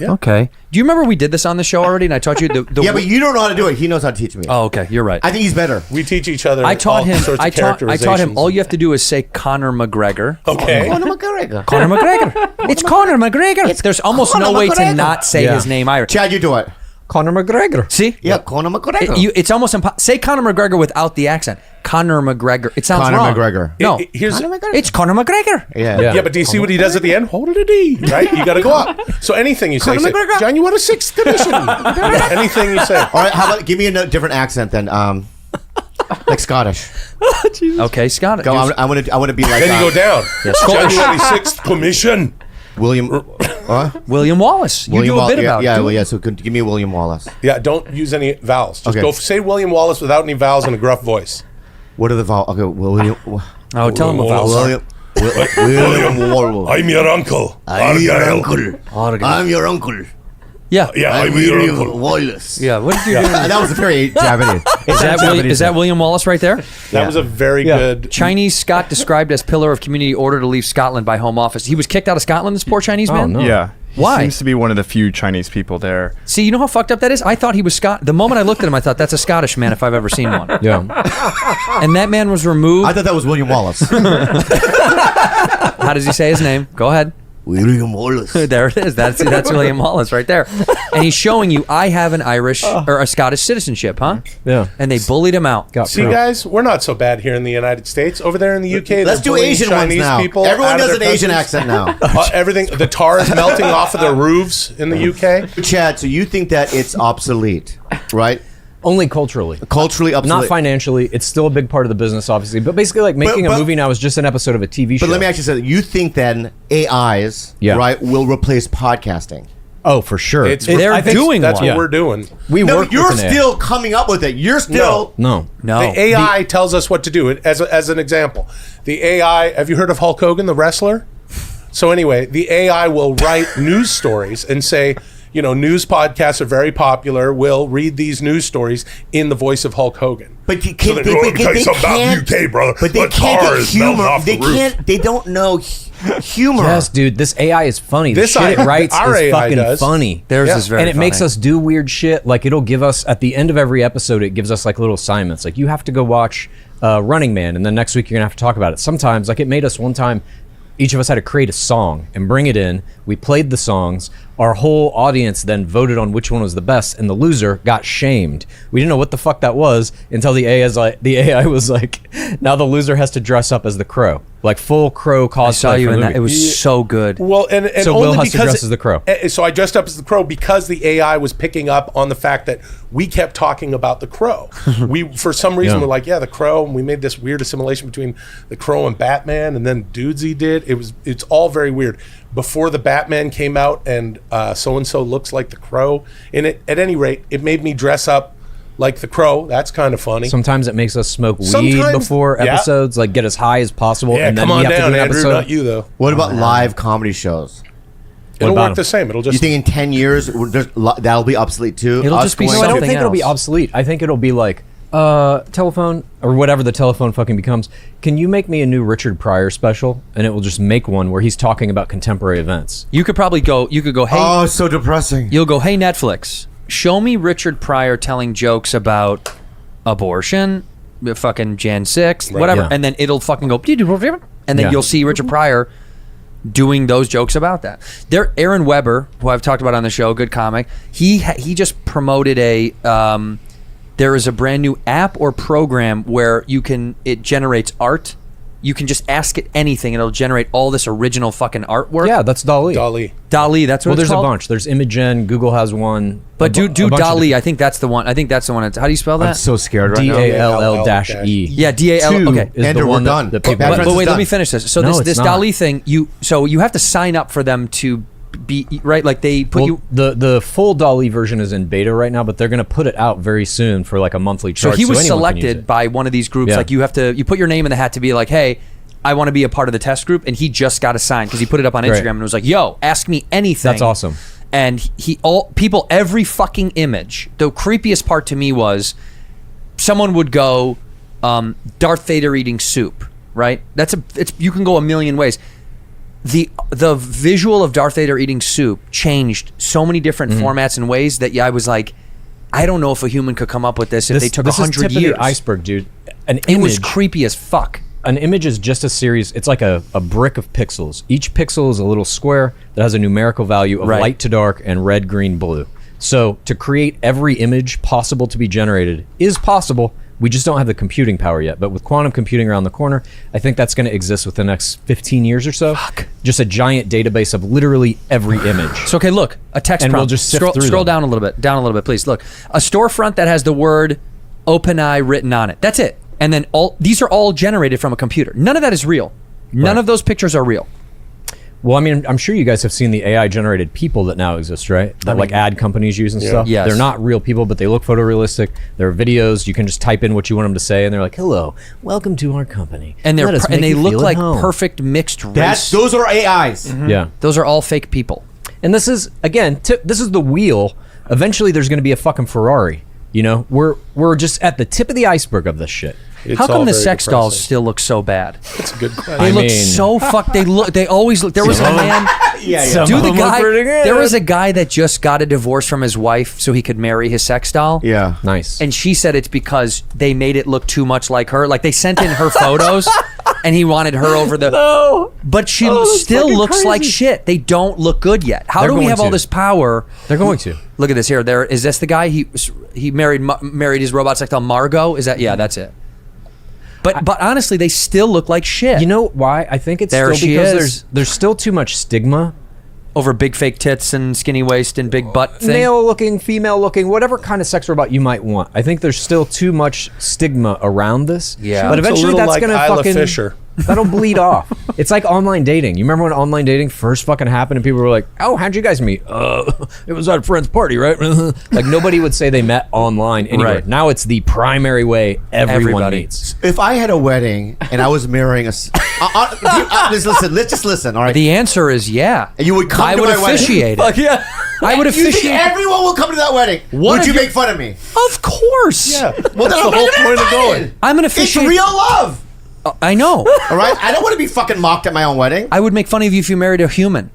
Okay. Do you remember we did this on the show already? And I taught you the Yeah, but you don't know how to do it. He knows how to teach me. Oh, okay. You're right. I think he's better. We teach each other. I taught all him. Sorts of I taught him. characterizations. All you have to do is say Conor McGregor. Okay. Conor McGregor. Conor McGregor. It's Conor McGregor. There's almost Conor no way to McGregor. not say Yeah. his name Irish. Chad, you do it. Conor McGregor. See? Yeah, Conor McGregor. It's almost impossible. Say Conor McGregor without the accent. Conor McGregor. It sounds Conor wrong. McGregor. No. Here's. Conor McGregor. It's Conor McGregor. Yeah. Yeah, but do you see what he does at the end? Hold it a D, right? You got to go up. So anything you say, Conor McGregor. John, you want a 6th commission? Yeah, anything you say. All right, how about give me a different accent then? Like Scottish. Okay, Scott. Go. I want to be like. Then you go down. January 6th commission. William. What? William Wallace. You William do a bit about yeah, it. well, yeah. So give me William Wallace. Yeah, don't use any vowels. Just Okay. go say William Wallace without any vowels in a gruff voice. What are the vowels? Okay, William. Oh, tell him William about Wallace. William Wallace. I'm your uncle. I'm your Argyle. uncle. I'm your uncle. Yeah. Yeah, I'm your uncle. Wallace. Yeah. What did you do? That was very Japanese. Is that William Wallace right there? That was a very good. Chinese Scot described as pillar of community, order to leave Scotland by Home Office. He was kicked out of Scotland, this poor Chinese man? no. Yeah. He Why? seems to be one of the few Chinese people there. See, you know how fucked up that is? I thought he was Scot. The moment I looked at him, I thought, that's a Scottish man if I've ever seen one. Yeah. And that man was removed. I thought that was William Wallace. How does he say his name? Go ahead. William Wallace. There it is. That's William Wallace right there. And he's showing you, I have an Irish or a Scottish citizenship, huh? Yeah. And they bullied him out. Got See, pro. guys, we're not so bad here in the United States. Over there in the UK, Let's they're do bullying Asian Chinese ones now. people. Everyone out of does an their Asian countries. accent now. Everything, the tar is melting off of their roofs in the UK. Chad, so you think that it's obsolete, right? Only culturally. Culturally obsolete. Not financially. It's still a big part of the business, obviously. But basically, like making but- a movie now is just an episode of a TV show. But let me actually say that you think then AIs, Yeah. right, will replace podcasting. Oh, for sure. They're I think doing That's one. what we're doing. We No, work but you're with an AI. still coming up with it. You're still. No. No. The AI tells us what to do. As an example, the AI. Have you heard of Hulk Hogan, the wrestler? So anyway, the AI will write news stories and say, you know, news podcasts are very popular. We'll read these news stories in the voice of Hulk Hogan. But you So can't. then, let me tell you something about the UK, brother. But they The can't tar get is melting humor. off the They roof. can't. They don't know humor. Yes, dude. This AI is funny. The This shit it AI writes our is AI fucking does. funny. Theirs Yeah. is very and it funny. makes us do weird shit. Like it'll give us at the end of every episode, it gives us like little assignments. Like you have to go watch Running Man, and then next week you're gonna have to talk about it. Sometimes, like it made us one time. Each of us had to create a song and bring it in. We played the songs. Our whole audience then voted on which one was the best, and the loser got shamed. We didn't know what the fuck that was until the AI was like, now the loser has to dress up as the crow, like full crow cosplay. I saw you for in the that. It movie. was so good. Well, and So only Will Huston because dressed as the crow. So I dressed up as the crow because the AI was picking up on the fact that we kept talking about the crow. We, for some reason, Yeah. were like, yeah, the crow, and we made this weird assimilation between the crow and Batman, and then Dudesy did. It's all very weird. Before the Batman came out, and so and so looks like the crow in it. At any rate, it made me dress up like the crow. That's kind of funny. Sometimes it makes us smoke weed Sometimes- before yeah. episodes, like get as high as possible, Yeah, and then come on we have down, to do an Andrew. episode. Not you though. What about live comedy shows? It'll about work them? the same. It'll just. You think in 10 years that'll be obsolete too? It'll Us just be going- No, I don't something think it'll be else. obsolete. I think it'll be like telephone or whatever the telephone fucking becomes. Can you make me a new Richard Pryor special? And it will just make one where he's talking about contemporary events. You could probably go. You could go. Hey, Oh, it's so depressing. you'll go. Hey, Netflix, show me Richard Pryor telling jokes about abortion, fucking Jan 6th, whatever, Yeah. and then it'll fucking go. And then Yeah. you'll see Richard Pryor doing those jokes about that. There, Aaron Weber, who I've talked about on the show, good comic. He just promoted a. There is a brand new app or program where it generates art. You can just ask it anything, and it'll generate all this original fucking artwork. Yeah, that's DALL-E. Dali. That's what Well, it's there's called? a bunch. There's Imagen. Google has one. But A do bunch of DALL-E. I think that's the one. How do you spell that? I'm so scared right now. DALL-E. Yeah, DAL. Two Okay. is Andrew, the one we're done. that people Bad But Friends is wait, let done. me finish this. So No, this it's not. DALL-E thing, you have to sign up for them to be right. Like they put you. The full DALL-E version is in beta right now, but they're going to put it out very soon for like a monthly charge. So he was anyone can use selected it. by one of these groups. Yeah. Like you put your name in the hat to be like, hey, I want to be a part of the test group, and he just got assigned because he put it up on Great. Instagram and was like, yo, ask me anything. That's awesome. And every fucking image. The creepiest part to me was someone would go, Darth Vader eating soup, right? You can go a million ways. The visual of Darth Vader eating soup changed so many different formats and ways that I was like, I don't know if a human could come up with this if they took 100 This is tip years. of the iceberg, dude. It was creepy as fuck. An image is just a series. It's like a brick of pixels. Each pixel is a little square that has a numerical value of Right. light to dark and red, green, blue. So to create every image possible to be generated is possible. We just don't have the computing power yet. But with quantum computing around the corner, I think that's going to exist within the next 15 years or so. Fuck. Just a giant database of literally every image. So okay, look, a text And prompt. we'll just sift scroll through scroll them. down a little bit, please. Look, a storefront that has the word OpenAI written on it. That's it. And then these are all generated from a computer. None of that is real. None of those pictures are real. Well, I mean, I'm sure you guys have seen the AI-generated people that now exist, right? That like ad companies use and stuff. Yes. They're not real people, but they look photorealistic. They're videos. You can just type in what you want them to say, and they're like, "Hello, welcome to our company." And Let us make they you look feel at like home." perfect mixed race. Those are AIs. Yeah, Those are all fake people. and this is again, this is the wheel. Eventually, there's going to be a fucking Ferrari. You know, we're just at the tip of the iceberg of this shit. It's How come all the very sex dolls depressing. still look so bad? That's a good question. They I look mean- so fucked. They always look. There was a man. Yeah. Dude, the guy. pretty good. There was a guy that just got a divorce from his wife so he could marry his sex doll. Yeah. Nice. And she said it's because they made it look too much like her. Like they sent in her photos, and he wanted her over the. no, But she that's still fucking looks like crazy. shit. They don't look good yet. How They're do we going have all to. this power? they're going to. Look at this here. There is this the guy he married his robot sex doll Margot. Is that that's it. But honestly, they still look like shit. You know why? I think it's There still she because is. there's still too much stigma. over big fake tits and skinny waist and big butt thing. Male looking, female looking, whatever kind of sex robot you might want. I think there's still too much stigma around this. Yeah. But It's a eventually little that's like gonna Isla fucking Fisher. that'll bleed off. It's like online dating. You remember when online dating first fucking happened and people were like, "Oh, how'd you guys meet?" It was at a friend's party, right? Like nobody would say they met online anywhere. Right. Now it's the primary way everyone Everybody. meets. If I had a wedding and I was marrying let's just listen, all right? The answer is yeah. And you would come I to would my wedding. officiate Fuck it. yeah. I would You think officiate. everyone will come to that wedding? What Would if you you- make fun of me? Of course. Yeah. Well, that's the whole point of going. I'm an It's officiate. real love. I know. All right? I don't want to be fucking mocked at my own wedding. I would make fun of you if you married a human.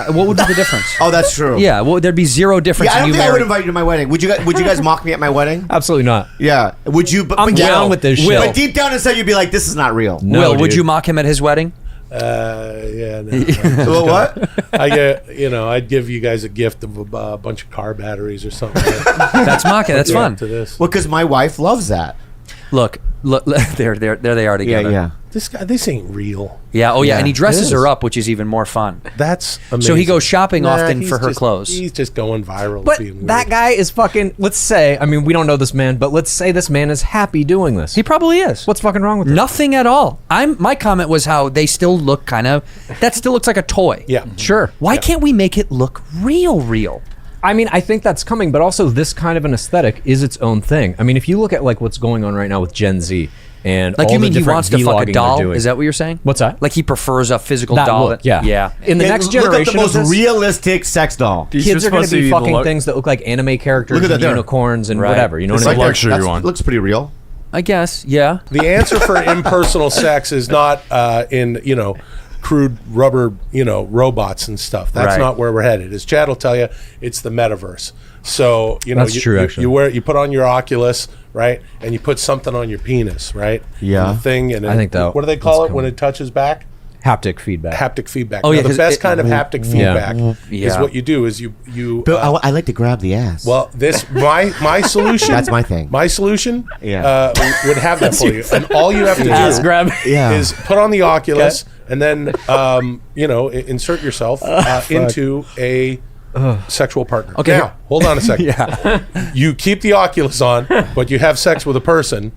What would be the difference? Oh, that's true. Yeah, well, there'd be zero difference Yeah, I in don't you think I would married. invite you to my wedding. Would you guys mock me at my wedding? Absolutely not. Yeah. Would you? But I'm down with this shit. But deep down inside, you'd be like, "This is not real." No, Will, would dude. you mock him at his wedding? Yeah. No. Well, what? I'd give you guys a gift of a bunch of car batteries or something. That's mocking. That's fun. To this. Well, because my wife loves that. Look, there they are together. This ain't real. Yeah, oh yeah, and he dresses It is. her up, which is even more fun. That's amazing. So he goes shopping often he's for her just- clothes. He's just going viral. But being that weird. guy is fucking. Let's say, I mean, we don't know this man, but let's say this man is happy doing this. He probably is. What's fucking wrong with it? Nothing at all. My comment was how they still look that still looks like a toy. Yeah. Sure. Why can't we make it look real? I mean, I think that's coming, but also this kind of an aesthetic is its own thing. I mean, if you look at like what's going on right now with Gen Z and Like all you the mean he different wants to fuck a vlogging they're doll? doing. Is that what you're saying? What's that? Like he prefers a physical that doll. look? Yeah. Yeah. In the And next look up generation, the most of this, realistic sex doll. These kids are going supposed to be the fucking lu- things that look like anime characters Look at that and there. unicorns and Right. whatever. You know It's what I mean? like luxury that's- one. Looks pretty real. I guess. Yeah. The answer for impersonal sex is not in crude rubber robots and stuff. That's Right. not where we're headed. As Chad will tell you, it's the metaverse. So That's you, true, you, actually. you put on your Oculus, right, and you put something on your penis, right? Yeah. And the thing, and I think that- what do they call that's it when coming. it touches back? Haptic feedback. Haptic feedback. Oh, Now, yeah, the 'cause best it- kind of haptic feedback is Yeah. what you do is you But I like to grab the ass. well, my solution. That's my thing. My solution, Yeah. would have that for you, and all you have to do grab. Yeah. is put on the Oculus and then insert yourself into a sexual partner. Okay, now here- hold on a second. You keep the Oculus on, but you have sex with a person.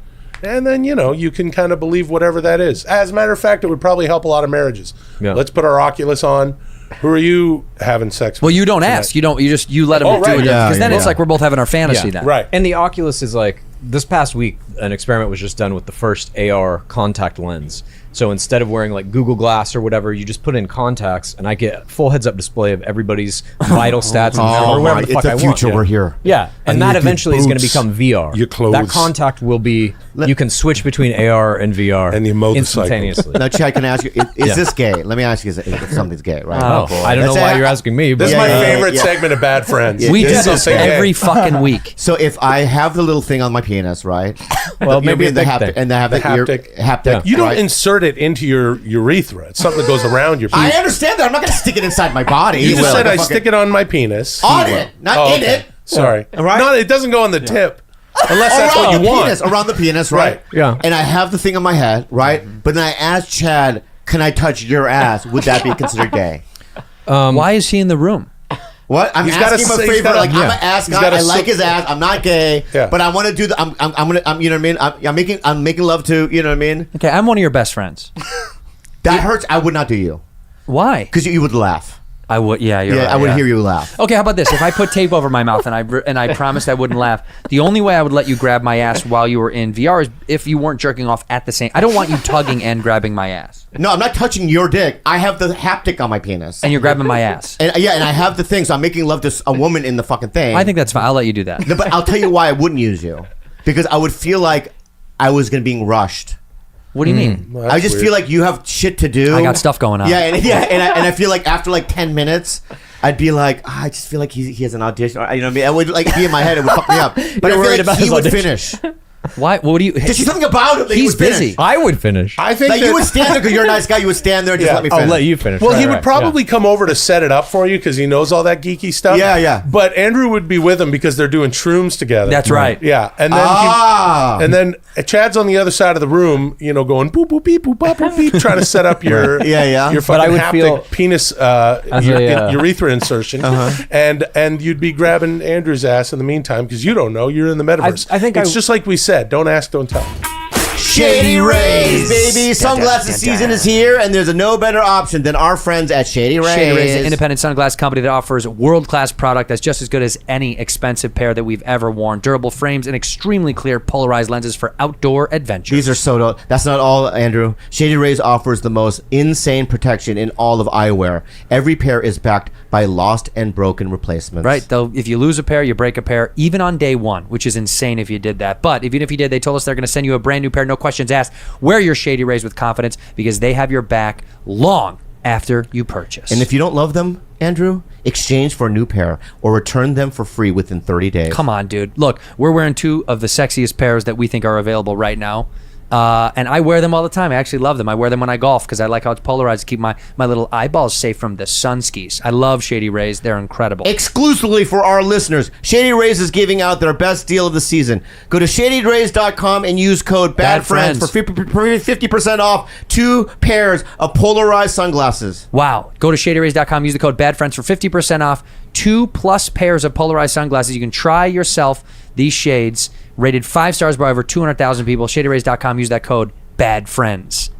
And then, you can kind of believe whatever that is. As a matter of fact, it would probably help a lot of marriages. Yeah. Let's put our Oculus on. Who are you having sex with? Well, you don't tonight? ask. You just let them Oh, do right. it. Yeah, Because then yeah. it's like we're both having our fantasy then. Right. And the Oculus is like, this past week, an experiment was just done with the first AR contact lens. So instead of wearing like Google Glass or whatever, you just put in contacts, and I get full heads-up display of everybody's vital stats or wherever the fuck it's I the want. future. We're here. Yeah, and And that your eventually is going to boots, become VR. your clothes. That contact will be, you can switch between AR and VR And your motorcycle. instantaneously. Now, Chad, can I ask you, is this gay? Let me ask you if something's gay, right? Oh, I don't know Let's why say you're asking me, but This is Yeah, my yeah, favorite yeah. segment of Bad Friends. We do This this is okay. every fucking week. So if I have the little thing on my penis, right? Well, maybe the a big haptic, thing. and the The haptic, haptic. haptic. You don't right? insert it into your urethra. It's something that goes around your I penis. understand that. I'm not going to stick it inside my body. You just Well, said like I a stick it on my penis. on it, not Oh, in okay. it. Sorry. Right? No, it doesn't go on the tip. Unless that's around what you the want. penis, around the penis, right? Right. Yeah. And I have the thing on my head, right? But then I asked Chad, "Can I touch your ass?" Would that be considered gay? Why is he in the room? What? I'm He's gotta asking him a say- he's favor. gotta- Like I'm yeah. an ass He's guy. gotta I like suck- his ass. I'm not gay, Yeah. but I want to do the. I'm gonna. You know what I mean? I'm making love to. You know what I mean? Okay, I'm one of your best friends. That hurts. I would not do you Why? because you would laugh. I would. Yeah, you're Yeah, right, I would yeah. hear you laugh. Okay, how about this? If I put tape over my mouth and I promised I wouldn't laugh, the only way I would let you grab my ass while you were in VR is if you weren't jerking off at the same. I don't want you tugging and grabbing my ass, No, I'm not touching your dick. I have the haptic on my penis. and you're grabbing my ass. And yeah, and I have the thing, so I'm making love to a woman in the fucking thing. I think that's fine. I'll let you do that. No, but I'll tell you why I wouldn't use you. Because I would feel like I was gonna being rushed. What do you mean? Well, I that's just weird. feel like you have shit to do. I got stuff going on. Yeah, and I feel like after like 10 minutes, I'd be like, I just feel like he has an audition. Or, you know what I mean? I would like be in my head. It would fuck me up. But I feel worried like about he his would audition. finish. Why? What do you? There's something about him that he He's would finish. busy. I would finish. I think Like that you would stand there because you're a nice guy. You would stand there and just Yeah. let me I'll finish. let you finish. Well, Right, he would right, probably come over to set it up for you because he knows all that geeky stuff. Yeah, yeah. But Andrew would be with him because they're doing shrooms together. That's right. Yeah, and then and then Chad's on the other side of the room, you know, going boop boop beep boop bop boop beep, trying to set up your Yeah. your But fucking I would haptic feel- penis urethra insertion, and you'd be grabbing Andrew's ass in the meantime because you don't know you're in the metaverse. I think it's I- just like we said, don't ask, don't tell. Shady Rays, baby. Sunglasses season is here, and there's a no better option than our friends at Shady Rays. Shady Rays is an independent sunglass company that offers world-class product that's just as good as any expensive pair that we've ever worn. Durable frames and extremely clear polarized lenses for outdoor adventures. These are so dope. That's not all, Andrew. Shady Rays offers the most insane protection in all of eyewear. Every pair is backed by lost and broken replacements. Right, though, if you lose a pair, you break a pair, even on day one, which is insane if you did that. But even if you did, they told us they're going to send you a brand new pair, no questions asked. Wear your Shady Rays with confidence because they have your back long after you purchase. And if you don't love them, Andrew, exchange for a new pair or return them for free within 30 days. Come on, dude. Look, we're wearing two of the sexiest pairs that we think are available right now. And I wear them all the time. I actually love them. I wear them when I golf because I like how it's polarized to keep my little eyeballs safe from the sun skis. I love Shady Rays. They're incredible. Exclusively for our listeners, Shady Rays is giving out their best deal of the season. Go to shadyrays.com and use code BADFRIENDS for 50% off 2 pairs of polarized sunglasses. Wow. Go to shadyrays.com. Use the code BADFRIENDS for 50% off 2+ pairs of polarized sunglasses. You can try yourself these shades. Rated 5 stars by over 200,000 people. Shadyrays.com. Use that code BADFRIENDS.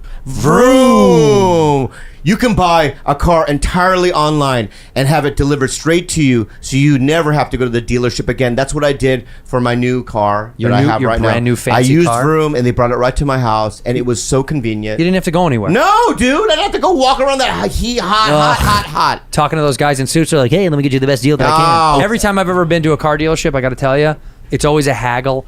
Vroom! You can buy a car entirely online and have it delivered straight to you, so you never have to go to the dealership again. That's what I did for my new car Your that I new- have your right brand now. new fancy I used car? Vroom, and they brought it right to my house, and it was so convenient. You didn't have to go anywhere. No, dude, I didn't have to go walk around that hot. Talking to those guys in suits, they're like, hey, let me get you the best deal that I Oh. can. Every time I've ever been to a car dealership, I got to tell you, it's always a haggle.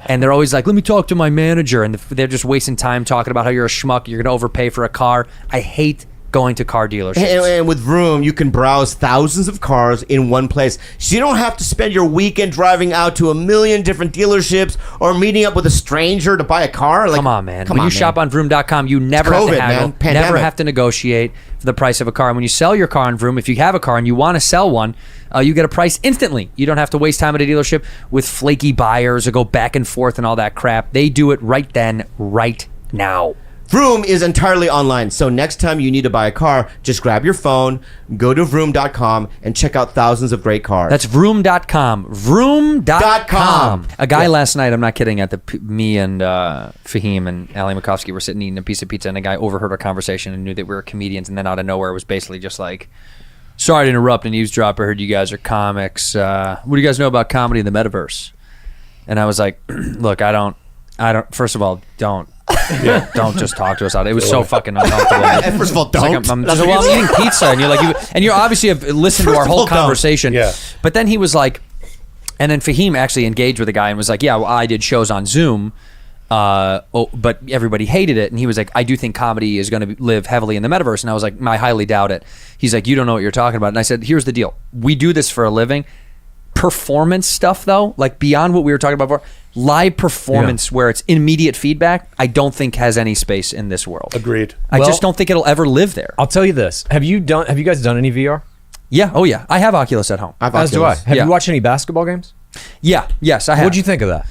And they're always like, let me talk to my manager. And they're just wasting time talking about how you're a schmuck, you're going to overpay for a car. I hate going to car dealerships. And with Vroom, you can browse thousands of cars in one place. So you don't have to spend your weekend driving out to a million different dealerships or meeting up with a stranger to buy a car. Like, Come on, man. When you shop on Vroom.com, you never have COVID, to haggle, man. Pandemic. never have to negotiate for the price of a car. And when you sell your car on Vroom, if you have a car and you want to sell one, you get a price instantly. You don't have to waste time at a dealership with flaky buyers or go back and forth and all that crap. They do it right then, right now. Vroom is entirely online. So next time you need to buy a car, just grab your phone, go to vroom.com, and check out thousands of great cars. That's vroom.com. Vroom.com. A guy last night, I'm not kidding, me and Fahim and Ali Makovsky were sitting eating a piece of pizza, and a guy overheard our conversation and knew that we were comedians, and then out of nowhere was basically just like, sorry to interrupt an eavesdropper. I heard you guys are comics. What do you guys know about comedy in the metaverse? And I was like, look, I don't, first of all, don't just talk to us out. It was so fucking uncomfortable. First of all, It's like don't. I'm eating pizza, and you're like, and you obviously have listened to our whole conversation. Yeah. But then he was like, and then Fahim actually engaged with the guy and was like, yeah, well, I did shows on Zoom, but everybody hated it. And he was like, I do think comedy is going to live heavily in the metaverse. And I was like, I highly doubt it. He's like, you don't know what you're talking about. And I said, here's the deal. We do this for a living. Performance stuff, though, like beyond what we were talking about before, live performance where it's immediate feedback, I don't think has any space in this world. Agreed. I just don't think it'll ever live there. I'll tell you this. Have you guys done any VR? Yeah. Oh, yeah. I have Oculus at home. As do I. Have you watched any basketball games? Yeah. Yes, I have. What'd you think of that?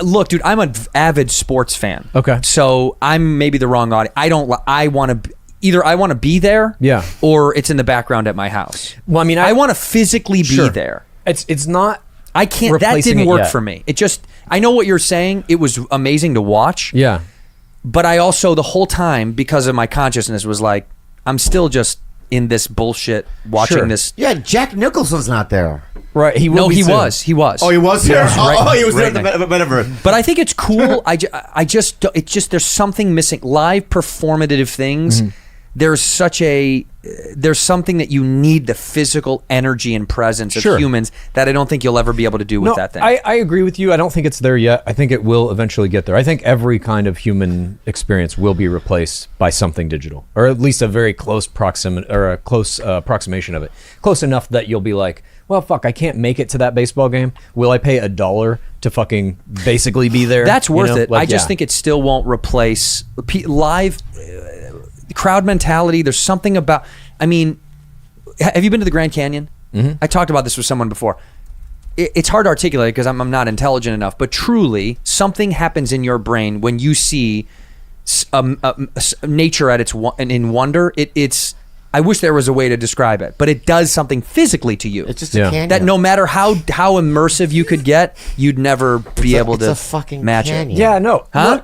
Look, dude, I'm an avid sports fan. Okay. So I'm maybe the wrong audience. I want to... Either I want to be there, or it's in the background at my house. Well, I mean, I want to physically be there. It's not. I can't. That didn't work for me. It just. I know what you're saying. It was amazing to watch. Yeah. But I also the whole time, because of my consciousness, was like, I'm still just in this bullshit watching this. Yeah, Jack Nicholson's not there. Right. He was. He was. Oh, he was there. He was right there at the metaverse. But I think it's cool. I just there's something missing. Live performative things. Mm-hmm. There's something that you need, the physical energy and presence of humans, that I don't think you'll ever be able to do with that thing. I agree with you. I don't think it's there yet. I think it will eventually get there. I think every kind of human experience will be replaced by something digital, or at least a very close approximation of it. Close enough that you'll be like, well, fuck, I can't make it to that baseball game. Will I pay $1 to fucking basically be there? That's worth it. Like, I just think it still won't replace live crowd mentality. There's something about, I mean, have you been to the Grand Canyon? Mm-hmm. I talked about this with someone before. It's hard to articulate because I'm not intelligent enough, but truly something happens in your brain when you see nature at its in wonder. It's I wish there was a way to describe it, but it does something physically to you. It's just a canyon. That no matter how immersive you could get, you'd never be able to it's a fucking match canyon. it. Yeah, no. Huh?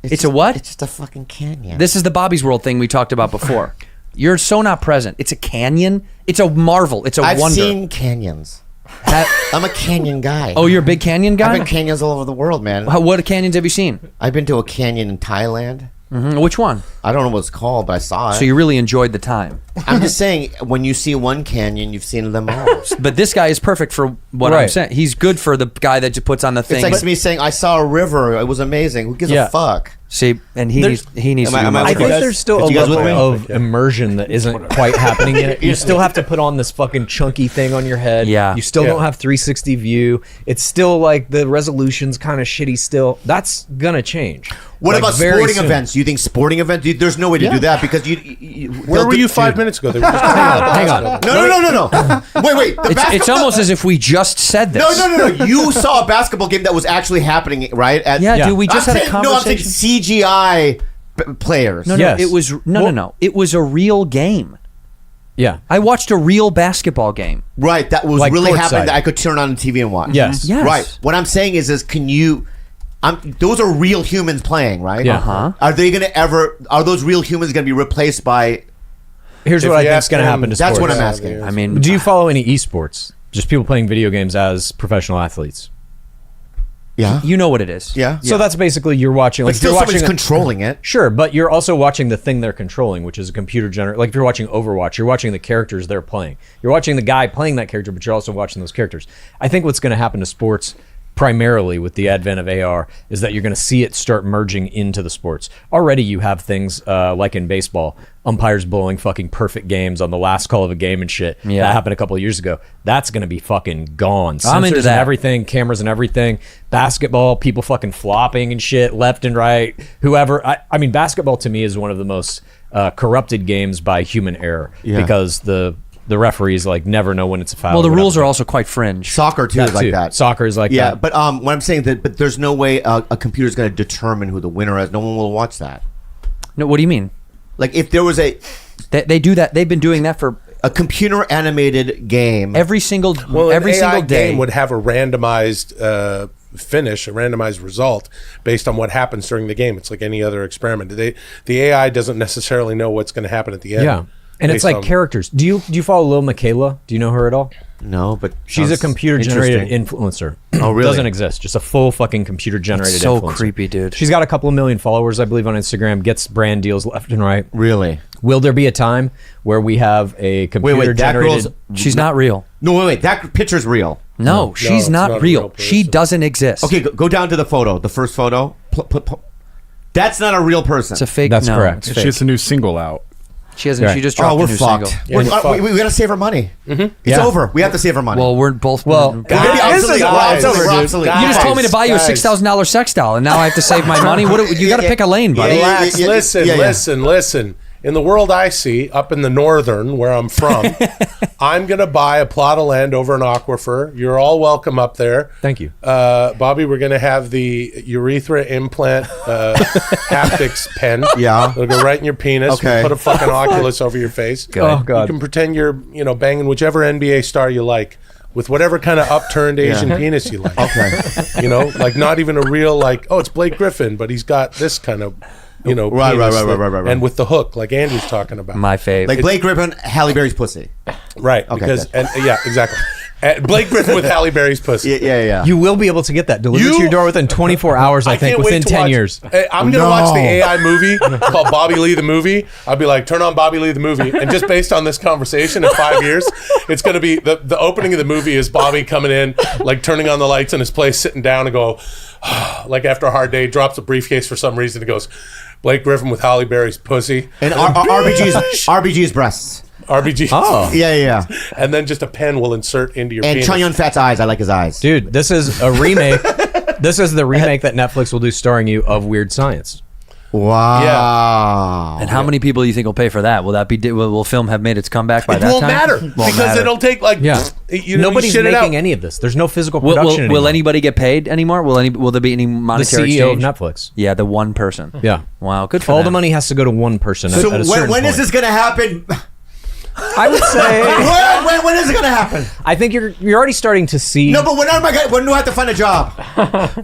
It's a what? It's just a fucking canyon. This is the Bobby's World thing we talked about before. You're so not present. It's a canyon. It's a marvel. It's a I've wonder. seen canyons. I'm a canyon guy. Oh, you're a big canyon guy? I've been canyons all over the world, man. What canyons have you seen? I've been to a canyon in Thailand. Mm-hmm. Which one? I don't know what it's called, but I saw it. So you really enjoyed the time. I'm just saying, when you see one canyon, you've seen them all. But this guy is perfect for what I'm saying. He's good for the guy that just puts on the thing. It's like me saying, I saw a river. It was amazing. Who gives a fuck? See, and he needs to do am I I think more. there's still a you guys level with me? of immersion that isn't quite happening yet. You still have to put on this fucking chunky thing on your head. Yeah. You still don't have 360 view. It's still like the resolution's kind of shitty still. That's gonna change. What Like, about very sporting soon. events? You think sporting events? There's no way to do that because Where were you 5 minutes ago? They were just Hang on. No. Wait. It's almost as if we just said this. No. You saw a basketball game that was actually happening, right? Dude, we just had a conversation. No, I'm saying CGI players. No, Yes. it was no. It was a real game. Yeah. I watched a real basketball game. Right, that was Like really courtside. happening that I could turn on the TV and watch. Yes. Yes. Right. What I'm saying is can you... those are real humans playing, right? Yeah. Uh-huh. Are those real humans going to be replaced by... Here's If what I you think's ask gonna them- happen to That's sports. what I'm asking. I mean, Do you follow any esports? Just people playing video games as professional athletes. Yeah. you know what it is. Yeah. So that's basically you're watching. Like But still if you're watching somebody's controlling it. Sure, but you're also watching the thing they're controlling, which is a computer generated. Like if you're watching Overwatch, you're watching the characters they're playing. You're watching the guy playing that character, but you're also watching those characters. I think what's going to happen to sports, primarily with the advent of AR, is that you're going to see it start merging into the sports. Already you have things like in baseball, umpires blowing fucking perfect games on the last call of a game and shit. Yeah. That happened a couple of years ago. That's going to be fucking gone. I'm into Sensors that. and everything, cameras and everything. Basketball, people fucking flopping and shit left and right. Whoever. I mean, basketball to me is one of the most corrupted games by human error because the referees like never know when it's a foul. Well, the or rules whatever. are also quite fringe. Soccer too is like that. Soccer is like Yeah, that. but what I'm saying but there's no way a computer's going to determine who the winner is. No one will watch that. No, what do you mean? Like if there was They do that. They've been doing that for a computer animated game. every single an every AI single day. game would have a randomized finish, a randomized result based on what happens during the game. It's like any other experiment. The AI doesn't necessarily know what's going to happen at the end. Yeah. And it's based like on- characters. Do you follow Lil Michaela? Do you know her at all? No, but She's a sounds computer-generated interesting. influencer. Oh, really? Doesn't exist. Just a full fucking computer-generated so influencer. creepy, dude. She's got a couple of million followers, I believe, on Instagram. Gets brand deals left and right. Really? Will there be a time where we have a That computer-generated? girl's She's not real. no. Wait. That picture's real. No, she's it's not, not a real. real person. She doesn't exist. Okay, go down to the photo. The first photo. That's not a real person. It's a fake. That's no, correct. it's She fake. has a new single out. She hasn't. Right. She just dropped Oh, we're a new fucked. single. We gotta save her money. It's Yeah. over. We have to save her money. Well, we're both. Well, We're gonna be Guys, obsolete. guys, We're obsolete. We're dude. obsolete. Guys. you just told me to buy you a Guys. $6,000 sex doll, and now I have to save my money. What? You got to pick a lane, buddy. Yeah, Relax. yeah, Listen, yeah, yeah. listen. In the world I see, up in the northern, where I'm from, I'm going to buy a plot of land over an aquifer. You're all welcome up there. Thank you. Bobby, we're going to have the urethra implant haptics pen. Yeah. It'll go right in your penis. Okay. We'll put a fucking Oculus over your face. Oh You God. can pretend you're, banging whichever NBA star you like with whatever kind of upturned Asian penis you like. Okay. Like not even a real, like, oh, it's Blake Griffin, but he's got this kind of, Right, penis right, that- right. and with the hook, like Andrew's talking about. My fave. Like Blake Griffin, Halle Berry's pussy. Right, Okay, because, good. exactly. Blake Griffin with Halle Berry's pussy. Yeah. You will be able to get that delivered You- to your door within 24 hours, I think, can't within wait to 10 watch- years. I'm going to watch the AI movie called Bobby Lee the Movie. I'll be like, turn on Bobby Lee the Movie. And just based on this conversation in 5 years, it's going to be the opening of the movie is Bobby coming in, like turning on the lights in his place, sitting down and go, like after a hard day, drops a briefcase for some reason. He goes, Blake Griffin with Halle Berry's pussy. And RBG's breasts. RBG. Oh. Yeah. And then just a pen will insert into your And penis. Chung Yun Fat's eyes. I like his eyes. Dude, this is a remake. This is the remake that Netflix will do starring you of Weird Science. Wow. and how many people do you think will pay for that? Will that be? Will film have made its comeback by It that won't time? matter Won't because matter. it'll take like you Nobody's shit it making out. any of this. There's no physical Will, production will anymore. anybody get paid anymore? Will there be any The monetary CEO exchange? of Netflix. Yeah, the one person. Yeah. Wow, good for All them. the money has to go to one person So at a certain when is point. this going to happen? I would say. when is it going to happen? I think you're already starting to see. No, but when do I have to find a job?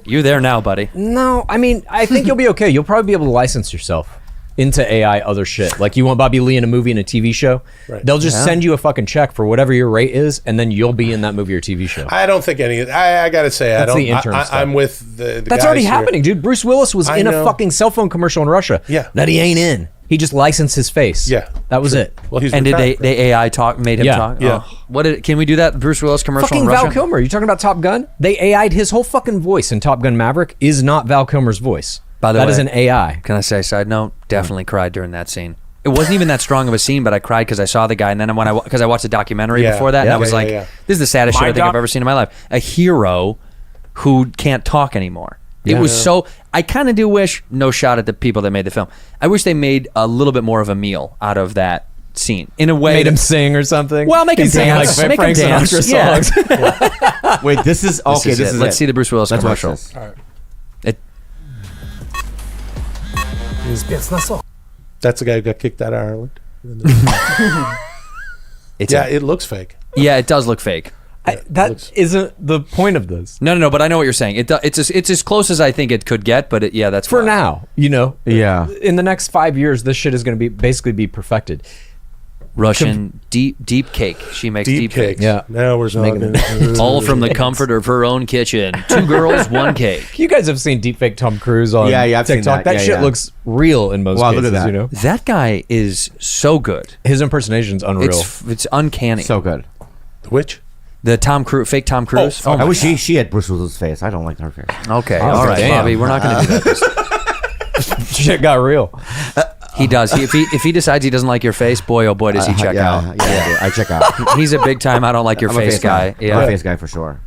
You're there now, buddy. No, I mean, I think you'll be okay. You'll probably be able to license yourself into AI other shit. Like you want Bobby Lee in a movie and a TV show, Right. they'll just send you a fucking check for whatever your rate is, and then you'll be in that movie or TV show. I don't think any. I got to say, That's I don't. the interim step. I'm with the That's guys already here. happening, dude. Bruce Willis was I in a know. fucking cell phone commercial in Russia. Yeah. That he ain't in. He just licensed his face. Yeah. That was it. Well, he's And did retired. they AI talk? Made him Yeah. talk? Yeah. Oh. What did? Can we do that? Bruce Willis commercial Fucking in Val Russia? Kilmer. You talking about Top Gun? They AI'd his whole fucking voice in Top Gun Maverick is not Val Kilmer's voice. By the That way, is an AI. Can I say side note? Definitely cried during that scene. It wasn't even that strong of a scene, but I cried because I saw the guy, and then because I watched a documentary Yeah. before that, and Yeah. I was Yeah, like, yeah. "This is the saddest My shit I think doc- I've ever seen in my life." A hero who can't talk anymore. It Yeah. was so. I kind of do wish. No shot at the people that made the film. I wish they made a little bit more of a meal out of that scene in a way. Made him that- sing or something. Well, make him He sang, dance. Like Make him Frank dance. Sinatra Yeah. songs. Wait, this is okay. This is it. Let's see the Bruce Willis Let's watch commercial. this. It, That's the guy who got kicked out of Ireland. it's Yeah, it looks fake. yeah, it does look fake. That isn't the point of this. No, but I know what you're saying. It's as close as I think it could get, but yeah, that's For fine. now, Yeah. in the next 5 years, this shit is going to basically be perfected. Russian deep cake. She makes deep, Deep cakes. Yeah. Now we're Making talking. all from the comfort of her own kitchen. 2 girls, 1 cake. You guys have seen deepfake Tom Cruise on Yeah, I've seen TikTok. that. That Yeah, shit yeah. looks real in most Wow, cases. look at that. You know, That guy is so good. his impersonation's unreal. It's uncanny. So good. Which? The fake Tom Cruise. Oh, I wish she had Bruce Willis' face. I don't like her face. Okay, Oh, all right, damn. Bobby. We're not going to do that. shit got real. He does. If he decides he doesn't like your face, boy, oh boy, does he check out. Yeah, I check out. He's a big time. I don't like your I'm a face guy. I'm a face guy for sure.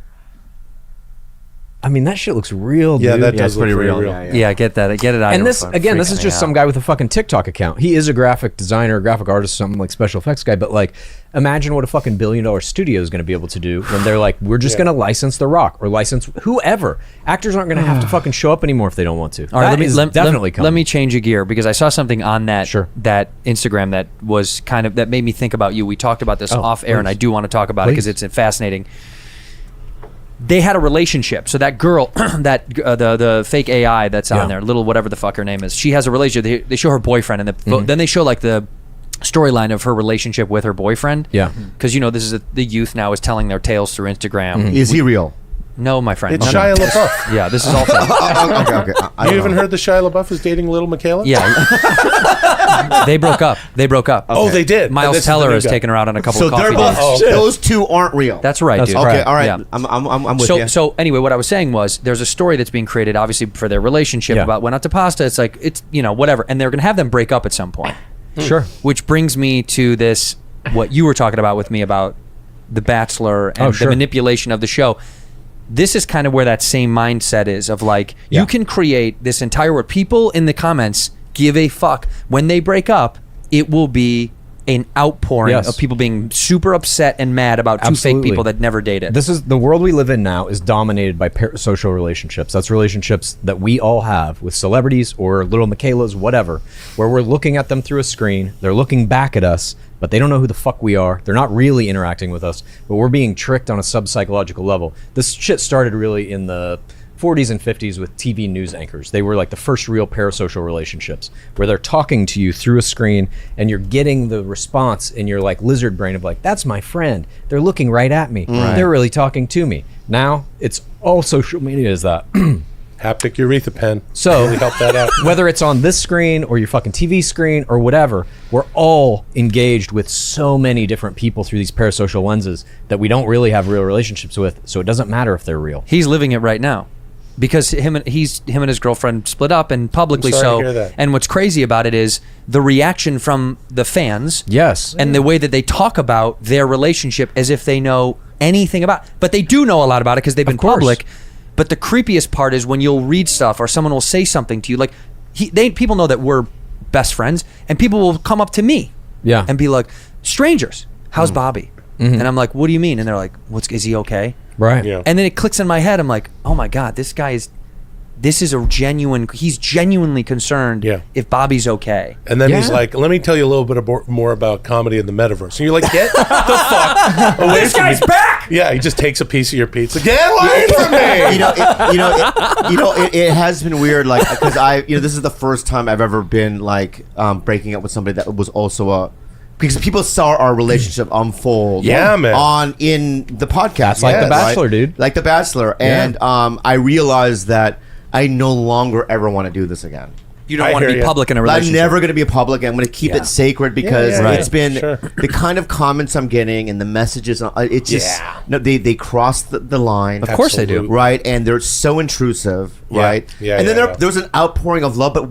I mean, that shit looks real, dude. Yeah, that Yeah, does it's look pretty very real. real. Yeah, get that. Get it out. And of this your again, this is freaking just some out. guy with a fucking TikTok account. He is a graphic designer, graphic artist, something like special effects guy. But like, imagine what a fucking $1 billion studio is going to be able to do when they're like, we're just going to license The Rock or license whoever. Actors aren't going to have to fucking show up anymore if they don't want to. All right, Definitely coming. let me change a gear because I saw something on that Sure. that Instagram that was kind of that made me think about you. We talked about this off air, and I do want to talk about it because it's fascinating. They had a relationship. So that girl, that the fake AI that's on there, little whatever the fuck her name is, she has a relationship. They show her boyfriend, and then they show like the storyline of her relationship with her boyfriend. Yeah. Because this is the youth now is telling their tales through Instagram. Is he real? No, my friend. It's No, no. Shia LaBeouf. Yeah, this is all fake. Okay. I You don't even know. heard that Shia LaBeouf is dating little Michaela? Yeah. They broke up. Oh, they did. And Miles this is the Teller new has guy. taken her out on a couple So of they're coffee both. dates. Those two aren't real. That's right, dude. okay. correct. All right. Yeah. I'm with So, you. so anyway, what I was saying was there's a story that's being created, obviously, for their relationship Yeah. about went out to pasta. It's like, it's, whatever. And they're going to have them break up at some point. Sure. Which brings me to this, what you were talking about with me about The Bachelor and Oh, the sure. manipulation of the show. This is kind of where that same mindset is of like, Yeah. you can create this entire world. People in the comments give a fuck. When they break up, it will be an outpouring Yes. of people being super upset and mad about two Absolutely. fake people that never dated. This is the world we live in now is dominated by parasocial relationships. That's relationships that we all have with celebrities or little Michaelas, whatever, where we're looking at them through a screen. They're looking back at us, but they don't know who the fuck we are. They're not really interacting with us, but we're being tricked on a sub-psychological level. This shit started really in the 40s and 50s with TV news anchors. They were like the first real parasocial relationships where they're talking to you through a screen and you're getting the response in your like lizard brain of like, that's my friend. They're looking right at me. They're really talking to me. Now it's all social media is that. Haptic urethra pen. So- really help that out. Whether it's on this screen or your fucking TV screen or whatever, we're all engaged with so many different people through these parasocial lenses that we don't really have real relationships with. So it doesn't matter if they're real. He's living it right now because him and his girlfriend split up and publicly I'm sorry so. to hear that. And what's crazy about it is the reaction from the fans. Yes. And the way that they talk about their relationship as if they know anything about, but they do know a lot about it because they've been course. public. But the creepiest part is when you'll read stuff or someone will say something to you, like people know that we're best friends, and people will come up to me, Yeah. and be like, "Strangers, how's Bobby?" And I'm like, "What do you mean?" And they're like, "Is he okay?" Right. Yeah. And then it clicks in my head. I'm like, "Oh my god, he's genuinely concerned Yeah. if Bobby's okay." And then he's Yeah. like, let me tell you a little bit more about comedy in the metaverse. And you're like, get the fuck away from me. back. Yeah, he just takes a piece of your pizza. Get away from me! It has been weird, like because this is the first time I've ever been like breaking up with somebody that was also because people saw our relationship unfold. Yeah, man. in the podcast, like The right? Bachelor, dude. Like The Bachelor, and I realized that I no longer ever want to do this again. You don't I want to hear be ya. public in a I'm relationship. never going to be a public. I'm going to keep Yeah. it sacred because yeah, it's been sure. the kind of comments I'm getting and the messages. It's just Yeah. no, they cross the line. Of course they do. Absolutely. Right, and they're so intrusive, Yeah. right? Yeah, and then yeah. there was an outpouring of love, but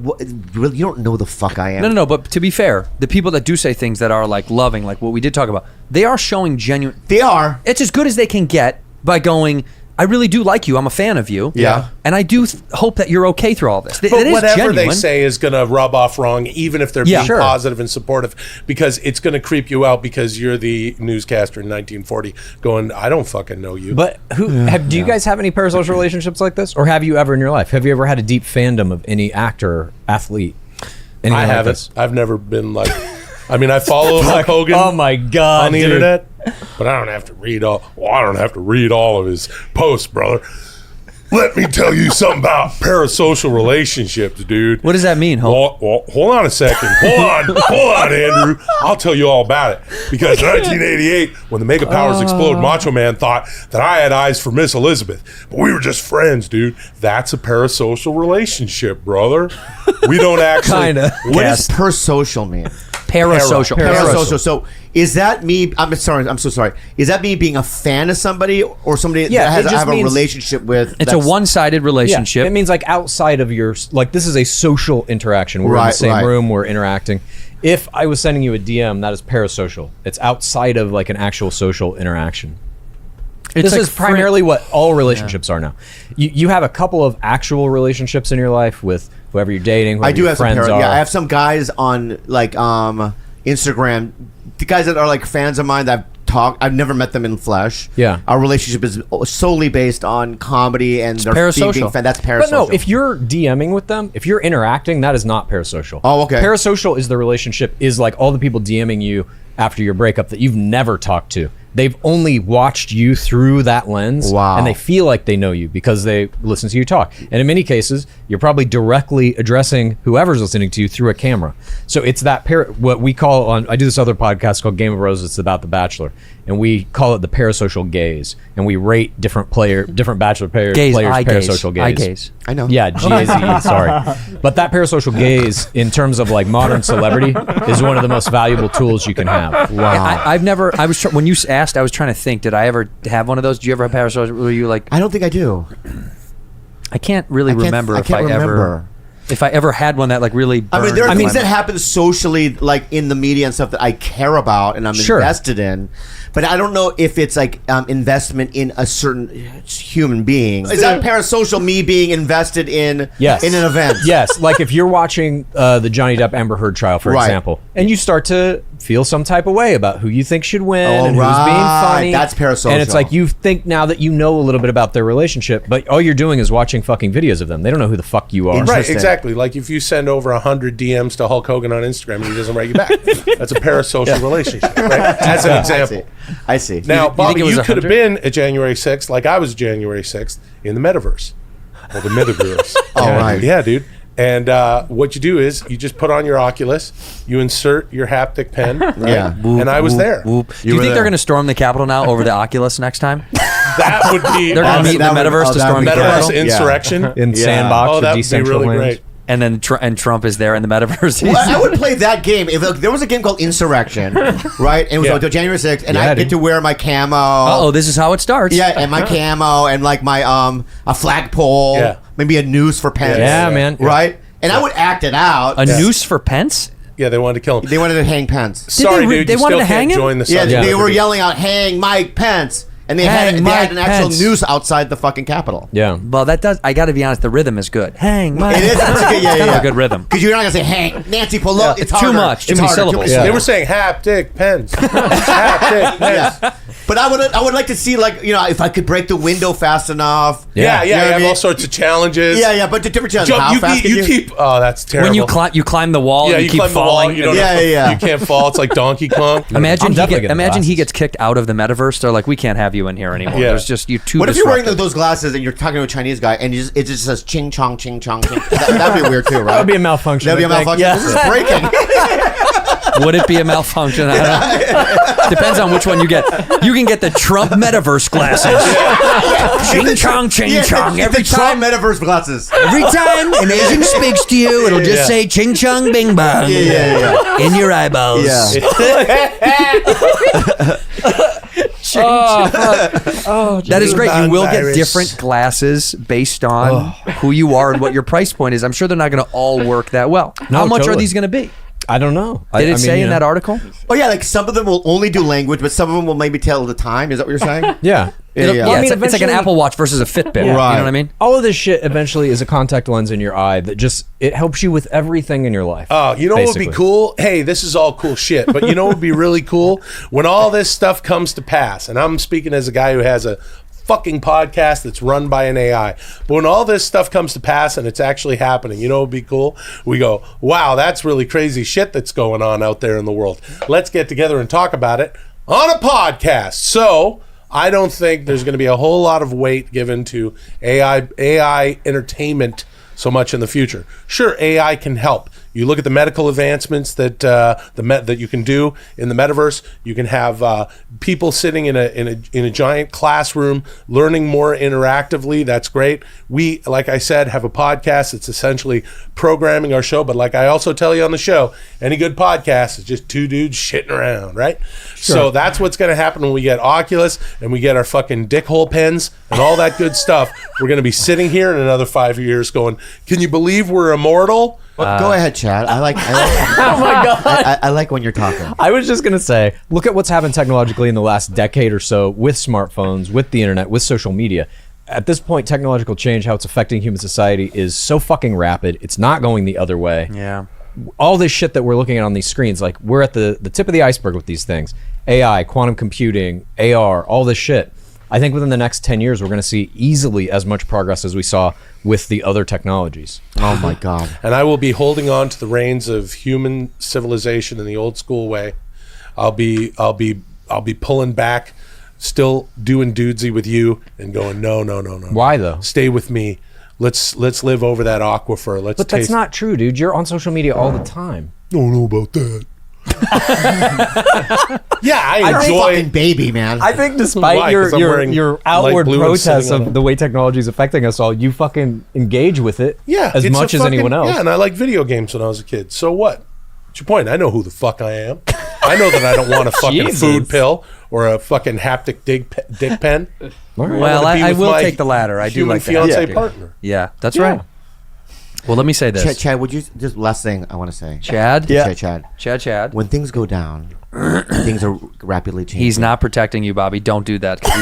really, you don't know the fuck I am. No. But to be fair, the people that do say things that are like loving, like what we did talk about, they are showing genuine. They are. It's as good as they can get by going, I really do like you. I'm a fan of you. Yeah. And I do hope that you're okay through all this. But It is whatever genuine. they say is going to rub off wrong, even if they're Yeah. being Sure. positive and supportive, because it's going to creep you out because you're the newscaster in 1940 going, I don't fucking know you. But do you guys have any parasocial relationships like this? Or have you ever in your life? Have you ever had a deep fandom of any actor or athlete? Anything I like haven't. this? I've never been like, I mean, I follow Hulk Hogan Oh my god. on the dude. internet, but I don't have to read all of his posts, brother. Let me tell you something about parasocial relationships, dude. What does that mean, Hulk? Well, hold on a second. Hold on, Andrew. I'll tell you all about it. Because in 1988, when the mega powers exploded, Macho Man thought that I had eyes for Miss Elizabeth. But we were just friends, dude. That's a parasocial relationship, brother. We don't actually... Kinda. What does per-social mean? Parasocial. Parasocial. So is that me? I'm sorry. I'm so sorry. Is that me being a fan of somebody or somebody Yeah, that it I just have a means- relationship with? It's a one-sided relationship. Yeah, it means like outside of your like this is a social interaction. We're in the Right, same right. room, we're interacting. If I was sending you a DM, that is parasocial. It's outside of like an actual social interaction. This is primarily what all relationships are now. You have a couple of actual relationships in your life with whoever you're dating, whoever I do your have some friends are. I have some guys on like Instagram, the guys that are like fans of mine that I've never met them in flesh. Yeah. Our relationship is solely based on comedy and their parasocial. being fan. That's parasocial. But no, if you're DMing with them, if you're interacting, that is not parasocial. Oh, okay. Parasocial is the relationship, is like all the people DMing you after your breakup that you've never talked to. They've only watched you through that lens. Wow. And they feel like they know you because they listen to you talk. And in many cases, you're probably directly addressing whoever's listening to you through a camera. So it's that what we call I do this other podcast called Game of Roses. It's about The Bachelor. And we call it the parasocial gaze. And we rate different Bachelor players parasocial gaze. Eye gaze. I know. Yeah, G-A-Z-E, sorry. But that parasocial gaze, in terms of like modern celebrity, is one of the most valuable tools you can have. Wow. I've never. When you asked, I was trying to think. Did I ever have one of those? Did you ever have parasocial? Were you like? I don't think I do. I can't really remember if I ever had one that like really. I mean, there are burned things my that happen socially, like in the media and stuff, that I care about and I'm invested in. But I don't know if it's like investment in a certain human being. Is that parasocial? Me being invested in an event? Yes, like if you're watching the Johnny Depp Amber Heard trial, for example, and you start to feel some type of way about who you think should win and who's being funny. That's parasocial. And it's like you think now that you know a little bit about their relationship, but all you're doing is watching fucking videos of them. They don't know who the fuck you are. Right, exactly. Like if you send over 100 DMs to Hulk Hogan on Instagram and he doesn't write you back, that's a parasocial relationship, right? As an example. I see. Now, Bobby, you could have been at January 6th, like I was January 6th, in the metaverse. Or the metaverse. Right. Yeah, dude. And what you do is you just put on your Oculus, you insert your haptic pen, right? Yeah. And I was there. Do you think they're going to storm the Capitol now over the Oculus next time? That would be They're going to meet in the metaverse to storm the metaverse Capitol? insurrection. In Sandbox, Oh, that the would be really Decentraland. great. And then Trump is there in the metaverse. Well, I would play that game if there was a game called Insurrection, right? And it was on January 6th, and I get to wear my camo. Uh-oh, this is how it starts. Yeah, and my camo, and like my a flagpole, maybe a noose for Pence. Yeah, man. Right? And I would act it out. A noose for Pence? Yeah, they wanted to kill him. They wanted to hang Pence. Sorry, dude. They you wanted still to hang can't him? join the Yeah, subject. they were yelling out, "Hang Mike Pence." And they had an actual noose outside the fucking Capitol. Yeah. Well, that does. I got to be honest. The rhythm is good. Hang, Mike. It is. It's a good, It's kind of a good rhythm. Because you're not gonna say "Hang Nancy Pelosi." It's too much. Too many syllables. They were saying haptic pens. Haptic pens. Yeah. But I would like to see, like, you know, if I could break the window fast enough. Yeah, You know you what I have mean? all sorts of challenges. Yeah, but the different challenges. How fast can you keep. Oh, that's terrible. When you climb the wall, yeah, and you keep climb falling. the wall. You can't fall. It's like Donkey Kong. Imagine definitely he gets kicked out of the metaverse. They're like, we can't have you in here anymore. Yeah. There's just you too. What if you're wearing disruptive. those glasses and you're talking to a Chinese guy and it just says ching chong ching chong ching? That'd be weird too, right? That would be a malfunction. That'd be a I think. malfunction. This is breaking. Would it be a malfunction? I don't know. Depends on which one you get. You can get the Trump metaverse glasses. Ching chong, ching chong. Every Trump time, metaverse glasses. every time an Asian speaks to you, it'll just say ching chong, bing bong in your eyeballs. Yeah. That is great. You will get Non-virus. different glasses based on who you are and what your price point is. I'm sure they're not going to all work that well. How much are totally. these going to be? I don't know. Did it say in that article? Oh yeah, like some of them will only do language, but some of them will maybe tell the time. Is that what you're saying? Yeah. Yeah, Yeah. it's, I mean, it's like an eventually- Apple Watch versus a Fitbit. You know what I mean? All of this shit eventually is a contact lens in your eye that just, it helps you with everything in your life. Oh, you know what would be basically. cool? Hey, this is all cool shit. But you know what would be really cool? When all this stuff comes to pass, and I'm speaking as a guy who has a fucking podcast that's run by an AI. But when all this stuff comes to pass and it's actually happening, you know what would be cool? We go, wow, that's really crazy shit that's going on out there in the world. Let's get together and talk about it on a podcast. So I don't think there's going to be a whole lot of weight given to AI entertainment so much in the future. Sure, AI can help. You look at the medical advancements that that you can do in the metaverse. You can have people sitting in a giant classroom learning more interactively. That's great. We, like I said, have a podcast. It's essentially programming our show. But like I also tell you on the show, any good podcast is just two dudes shitting around, right? Sure. So that's what's going to happen when we get Oculus and we get our fucking dickhole pens. and all that good stuff, we're going to be sitting here in another 5 years going, can you believe we're immortal? Go ahead, Chad. I like Oh my God. I like when you're talking. I was just going to say, look at what's happened technologically in the last decade or so with smartphones, with the internet, with social media. At this point, technological change, how it's affecting human society is so fucking rapid. It's not going the other way. Yeah. All this shit that we're looking at on these screens, like we're at the tip of the iceberg with these things. AI, quantum computing, AR, all this shit. I think within the next 10 years, we're going to see easily as much progress as we saw with the other technologies. Oh my God. And I will be holding on to the reins of human civilization in the old school way. I'll be pulling back, still doing dudesy with you and going, no. Why though? Stay with me. Let's live over that aquifer. But that's not true, dude. You're on social media all the time. Don't know about that. Yeah, I You're a enjoy. fucking baby, man. I think despite Why? 'Cause I'm wearing your outward light blue and protests sitting on of the way technology is affecting us all, you fucking engage with it Yeah, as it's much a as fucking- anyone else. Yeah, and I like video games when I was a kid. So what? What's your point? I know who the fuck I am. I know that I don't want a fucking Jesus. food pill or a fucking haptic dick pen. All right. Well, wanna be I with will my take the latter. I do human like the fiance haptic. partner. Yeah, that's Yeah. right. Well, let me say this. Chad, would you just last thing I want to say? Chad? Yeah. Chad. When things go down, things are rapidly changing. He's not protecting you, Bobby. Don't do that because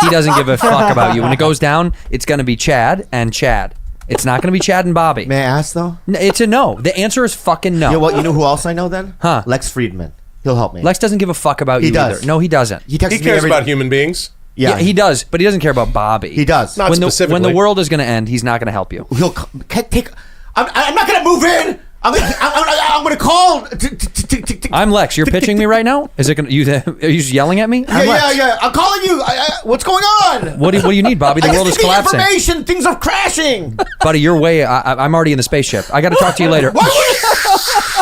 he doesn't give a fuck about you. When it goes down, it's going to be Chad and Chad. It's not going to be Chad and Bobby. May I ask though? It's a no. The answer is fucking no. You know what? You know who else I know then? Huh. Lex Friedman. He'll help me. Lex doesn't give a fuck about He you does. either. No, he doesn't. He texts He me cares every about human beings. Yeah, he does, but he doesn't care about Bobby. He does. Not when specifically. the world is going to end, he's not going to help you. He'll take. I'm not gonna move in. I'm gonna call. I'm Lex. You're pitching me right now? Is it going to are you just yelling at me? I'm Lex. Yeah. I'm calling you. What's going on? What do you need, Bobby? The I world is just need collapsing. information. Things are crashing. Buddy, you're way. I'm already in the spaceship. I got to talk to you later.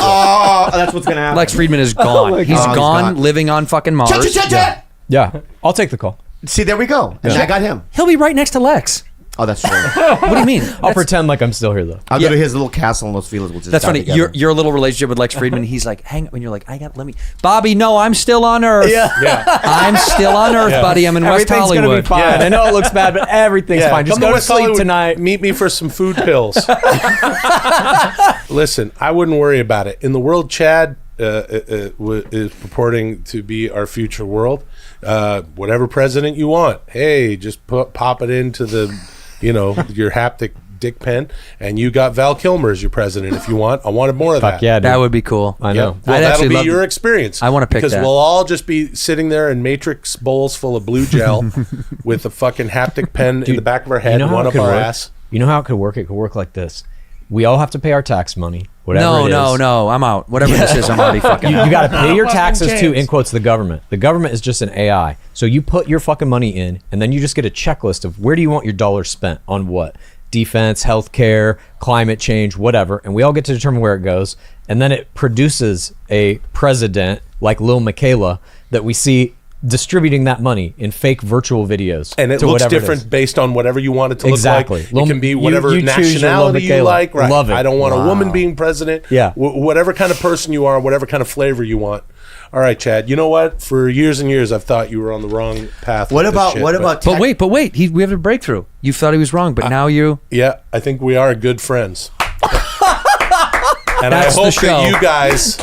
Oh, that's what's gonna happen. Lex Friedman is gone. He's God. gone, living on fucking Mars. Chat. Yeah, I'll take the call. See, there we go. And I got him. He'll be right next to Lex. Oh, that's true. What do you mean? I'll pretend like I'm still here though. I'll go to his little castle in Los Feliz. We'll just That's die funny. together. Your little relationship with Lex Friedman. He's like, hang. When you're like, let me. Bobby, no, I'm still on Earth. Yeah. I'm still on Earth, buddy. I'm in West Everything's gonna Hollywood. be fine. Yeah. I know it looks bad, but everything's fine. Just Come go to West sleep Hollywood, tonight. Meet me for some food pills. Listen, I wouldn't worry about it. In the world Chad is purporting to be our future world, whatever president you want, hey, just pop it into the, your haptic dick pen, and you got Val Kilmer as your president if you want. I wanted more of Fuck that. yeah, dude. That would be cool. I Yeah. know. Well, I'd that'll actually be love- your experience. I wanna pick because that. we'll all just be sitting there in Matrix bowls full of blue gel with a fucking haptic pen in the back of our head, how one it up could our work? ass. You know how it could work? It could work like this. We all have to pay our tax money. Whatever No. I'm out. Whatever this is, I'm already fucking You out. got to pay your taxes to, James. in quotes, the government. The government is just an AI. So you put your fucking money in, and then you just get a checklist of where do you want your dollars spent on what? Defense, healthcare, climate change, whatever. And we all get to determine where it goes. And then it produces a president like Lil Michaela that we see distributing that money in fake virtual videos. And it to looks whatever different is. based on whatever you want it to Exactly. look like. It can be whatever you choose your Lil nationality you Michaela. like. Right. Love it. I don't want a woman being president. Yeah. Whatever kind of person you are, whatever kind of flavor you want. All right, Chad. You know what? For years and years, I've thought you were on the wrong path. What with this about shit, what about? But wait. We have a breakthrough. You thought he was wrong, but now you. Yeah, I think we are good friends. And That's the I hope show. that you guys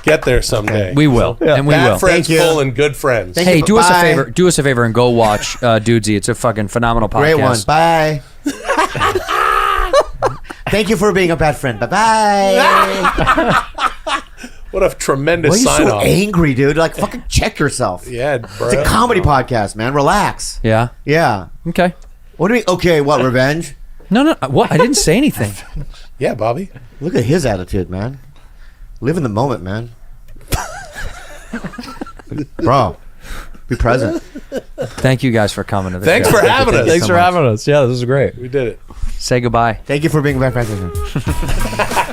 get there someday. We will, and we Bad will. friends Thank you. full and good friends. Thank Hey, you. do us a Bye. favor. Do us a favor and go watch Dudesy. It's a fucking phenomenal podcast. Great one. Bye. Thank you for being a bad friend. Bye bye. What a tremendous Why are you sign so off. angry, dude? Like, fucking check yourself. Yeah, bro. It's a comedy podcast, man. Relax. Yeah. Yeah. Okay. What do you mean? Okay, what? Revenge? No. What? I didn't say anything. Yeah, Bobby. Look at his attitude, man. Live in the moment, man. Bro, be present. Thank you guys for coming to the Thanks show. for having us. Thanks for having us. Yeah, this is great. We did it. Say goodbye. Thank you for being a bad friend.